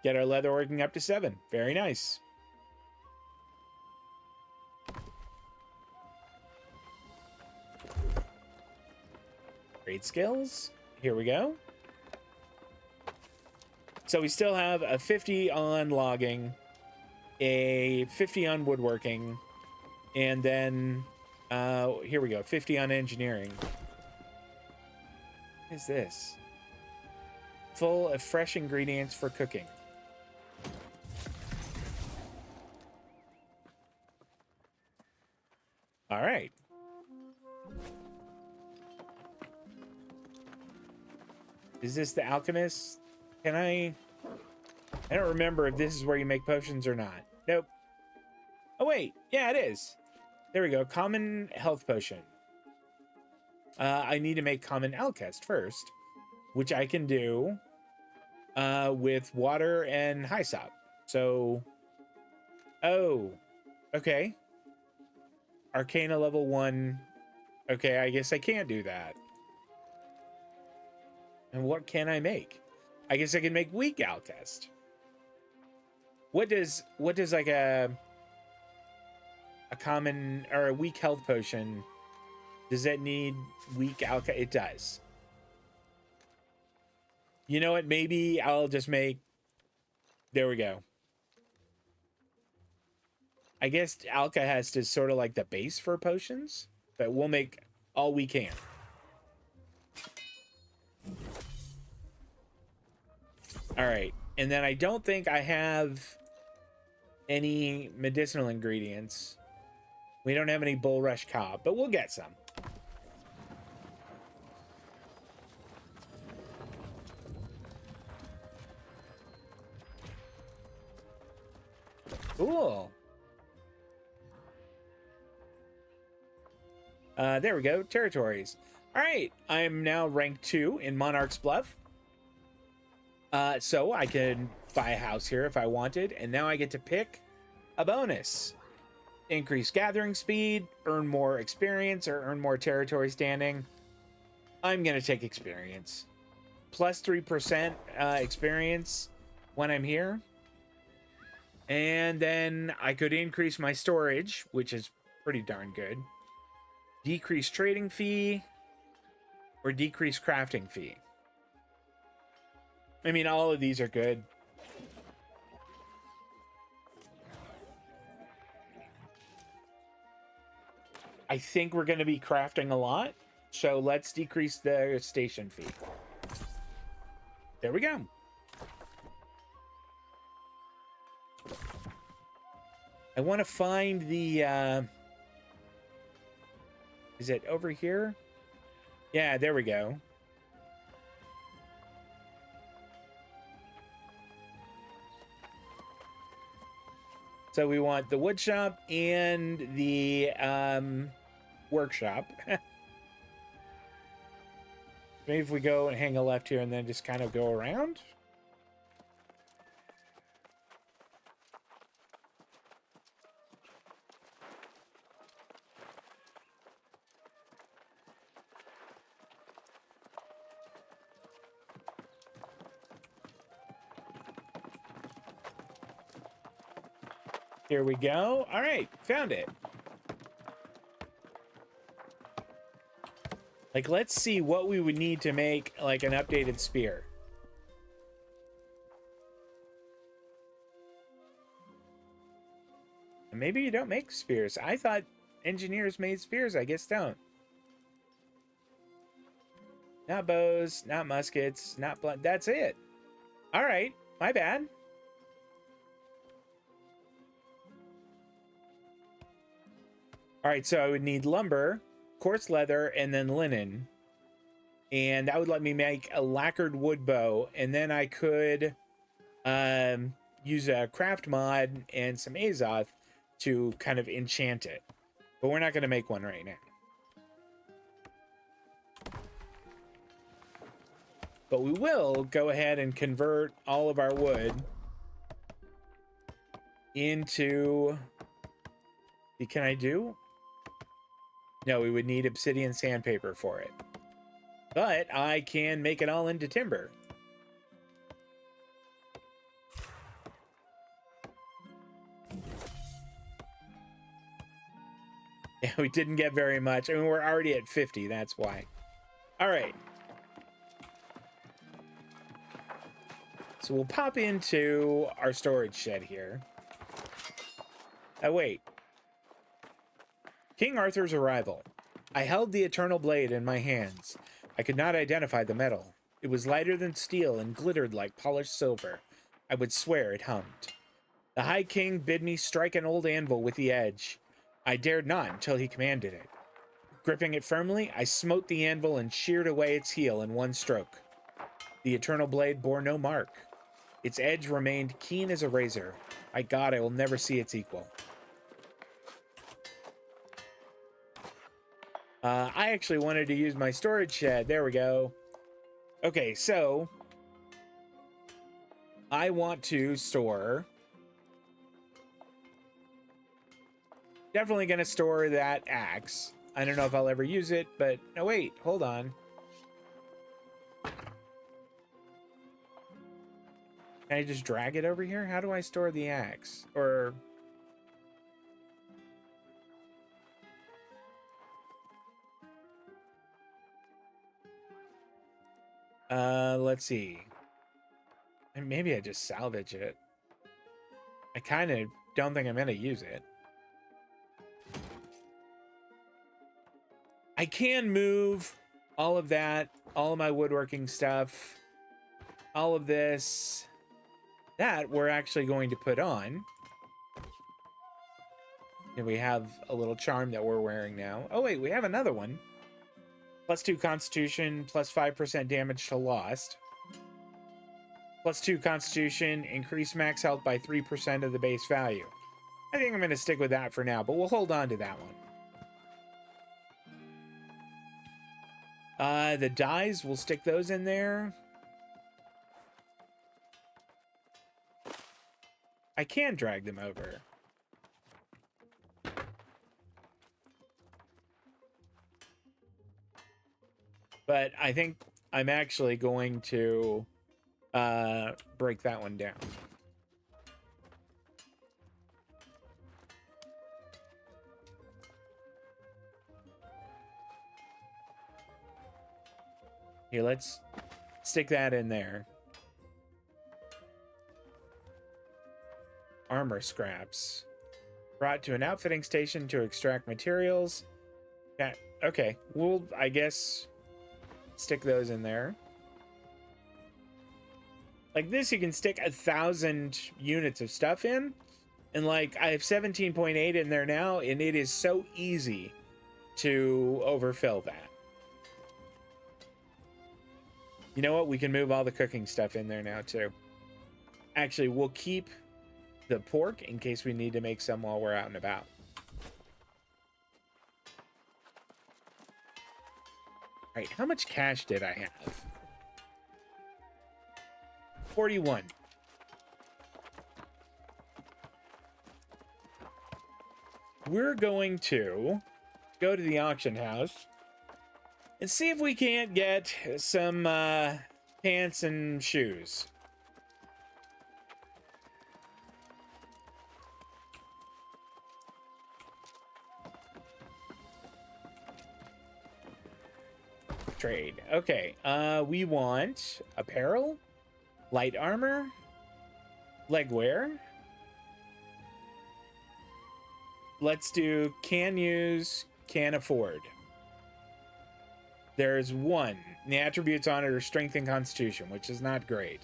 Get our leather working up to 7. Very nice. Trade skills. Here we go. So we still have a 50 on logging, a 50 on woodworking, and then here we go, 50 on engineering. What is this? Full of fresh ingredients for cooking. All right. Is this the alchemist? Can I don't remember if this is where you make potions or not. Nope. Oh, wait. Yeah, it is. There we go. Common health potion. I need to make common alchest first, which I can do with water and hyssop. So, oh, okay. Arcana level 1. Okay, I guess I can't do that. And what can I make? I guess I can make weak alchest. What does like a common or a weak health potion, does that need weak alchest? It does. You know what? Maybe I'll just make, there we go. I guess alchest is sort of like the base for potions, but we'll make all we can. All right, and then I don't think I have any medicinal ingredients. We don't have any bulrush cob, but we'll get some. Cool. There we go, territories. All right, I am now rank 2 in Monarch's Bluff. So I can buy a house here if I wanted, and now I get to pick a bonus. Increase gathering speed, earn more experience, or earn more territory standing. I'm gonna take experience. Plus 3% experience when I'm here. And then I could increase my storage, which is pretty darn good. Decrease trading fee or decrease crafting fee. I mean, all of these are good. I think we're going to be crafting a lot, so let's decrease the station fee. There we go. I want to find the, is it over here? Yeah, there we go. So we want the wood shop and the workshop. Maybe if we go and hang a left here and then just kind of go around. Here we go. All right, found it. Like, let's see what we would need to make, like, an updated spear. And maybe you don't make spears. I thought engineers made spears. I guess don't. Not bows, not muskets, not blunt. That's it. All right, my bad. All right, so I would need lumber, coarse leather, and then linen. And that would let me make a lacquered wood bow. And then I could use a craft mod and some Azoth to kind of enchant it. But we're not going to make one right now. But we will go ahead and convert all of our wood into... Can I do? No, we would need obsidian sandpaper for it. But I can make it all into timber. Yeah, we didn't get very much. I mean, we're already at 50, that's why. All right. So we'll pop into our storage shed here. Oh, wait. King Arthur's arrival. I held the eternal blade in my hands. I could not identify the metal. It was lighter than steel and glittered like polished silver. I would swear it hummed. The High King bid me strike an old anvil with the edge. I dared not until he commanded it. Gripping it firmly, I smote the anvil and sheared away its heel in one stroke. The eternal blade bore no mark. Its edge remained keen as a razor. My God, I will never see its equal. I actually wanted to use my storage shed. There we go. Okay, so I want to store... Definitely going to store that axe. I don't know if I'll ever use it, but... No, wait, hold on. Can I just drag it over here? How do I store the axe? Or... let's see. And maybe I just salvage it. I kind of don't think I'm going to use it. I can move all of that, all of my woodworking stuff, all of this. That we're actually going to put on. And we have a little charm that we're wearing now. Oh, wait, we have another one. +2 Constitution, +5% damage to lost. +2 Constitution, increase max health by 3% of the base value. I think I'm going to stick with that for now, but we'll hold on to that one. The dyes, we'll stick those in there. I can drag them over. But I think I'm actually going to break that one down. Here, let's stick that in there. Armor scraps. Brought to an outfitting station to extract materials. Yeah, okay. We'll, I guess, stick those in there. Like this, you can stick 1,000 units of stuff in. And like, I have 17.8 in there now, and it is so easy to overfill that. You know what? We can move all the cooking stuff in there now, too. Actually, we'll keep the pork in case we need to make some while we're out and about. All right, how much cash did I have? 41. We're going to go to the auction house and see if we can't get some pants and shoes. Trade. Okay, we want apparel, light armor, leg wear. Let's do can use, can afford. There's one. The attributes on it are strength and constitution, which is not great.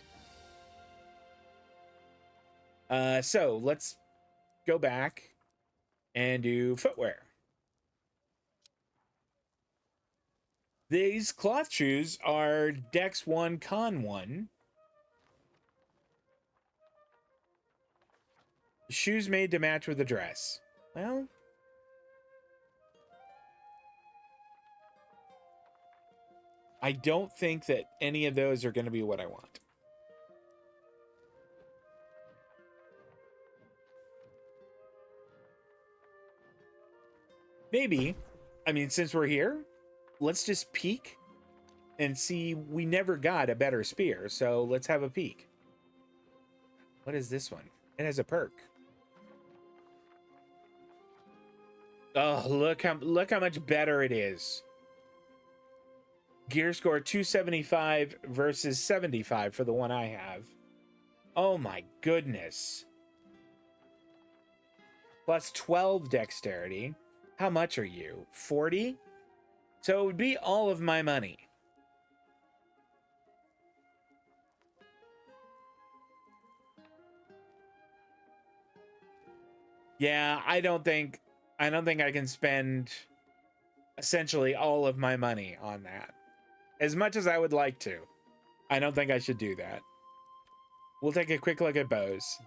So let's go back and do footwear. These cloth shoes are Dex 1, Con 1. Shoes made to match with the dress. Well, I don't think that any of those are going to be what I want. Maybe, I mean, since we're here, let's just peek and see. We never got a better spear, so let's have a peek. What is this one? It has a perk. Oh, look how much better it is. Gear score 275 versus 75 for the one I have. Oh my goodness. Plus 12 dexterity. How much are you? 40? So it would be all of my money. Yeah, I don't think I can spend essentially all of my money on that. As much as I would like to, I don't think I should do that. We'll take a quick look at bows.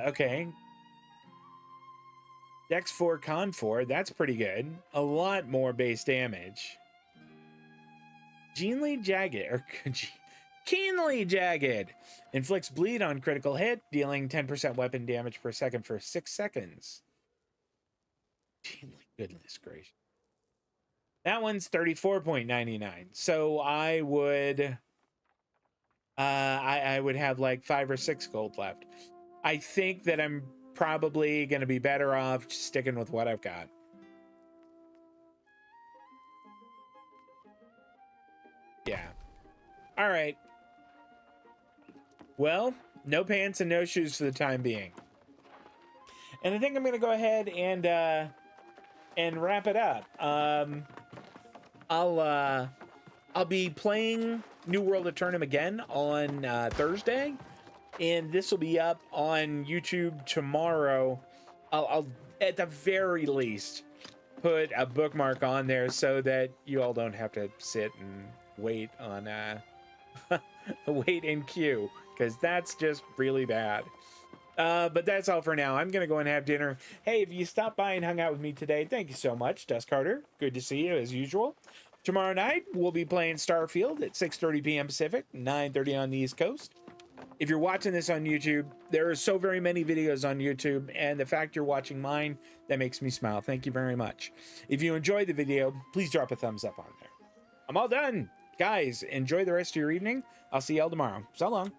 Okay. Dex 4, Con 4, that's pretty good. A lot more base damage. Keenly jagged. Inflicts bleed on critical hit, dealing 10% weapon damage per second for 6 seconds. Goodness gracious. That one's 34.99. So I would I would have like 5 or 6 gold left. I think that I'm probably going to be better off just sticking with what I've got. Yeah. All right. Well, no pants and no shoes for the time being. And I think I'm going to go ahead and wrap it up. I'll be playing New World Aeternum again on Thursday, and this will be up on YouTube tomorrow. I'll at the very least put a bookmark on there so that you all don't have to sit and wait on wait in queue, because that's just really bad. But that's all for now. I'm gonna go and have dinner. Hey, if you stopped by and hung out with me today, thank you so much. Dust Carter, good to see you as usual. Tomorrow night we'll be playing Starfield at 6:30 p.m. Pacific, 9:30 on the East Coast. If you're watching this on YouTube, there are so very many videos on YouTube, and the fact you're watching mine, that makes me smile. Thank you very much. If you enjoyed the video, please drop a thumbs up on there. I'm all done. Guys, enjoy the rest of your evening. I'll see y'all tomorrow. So long.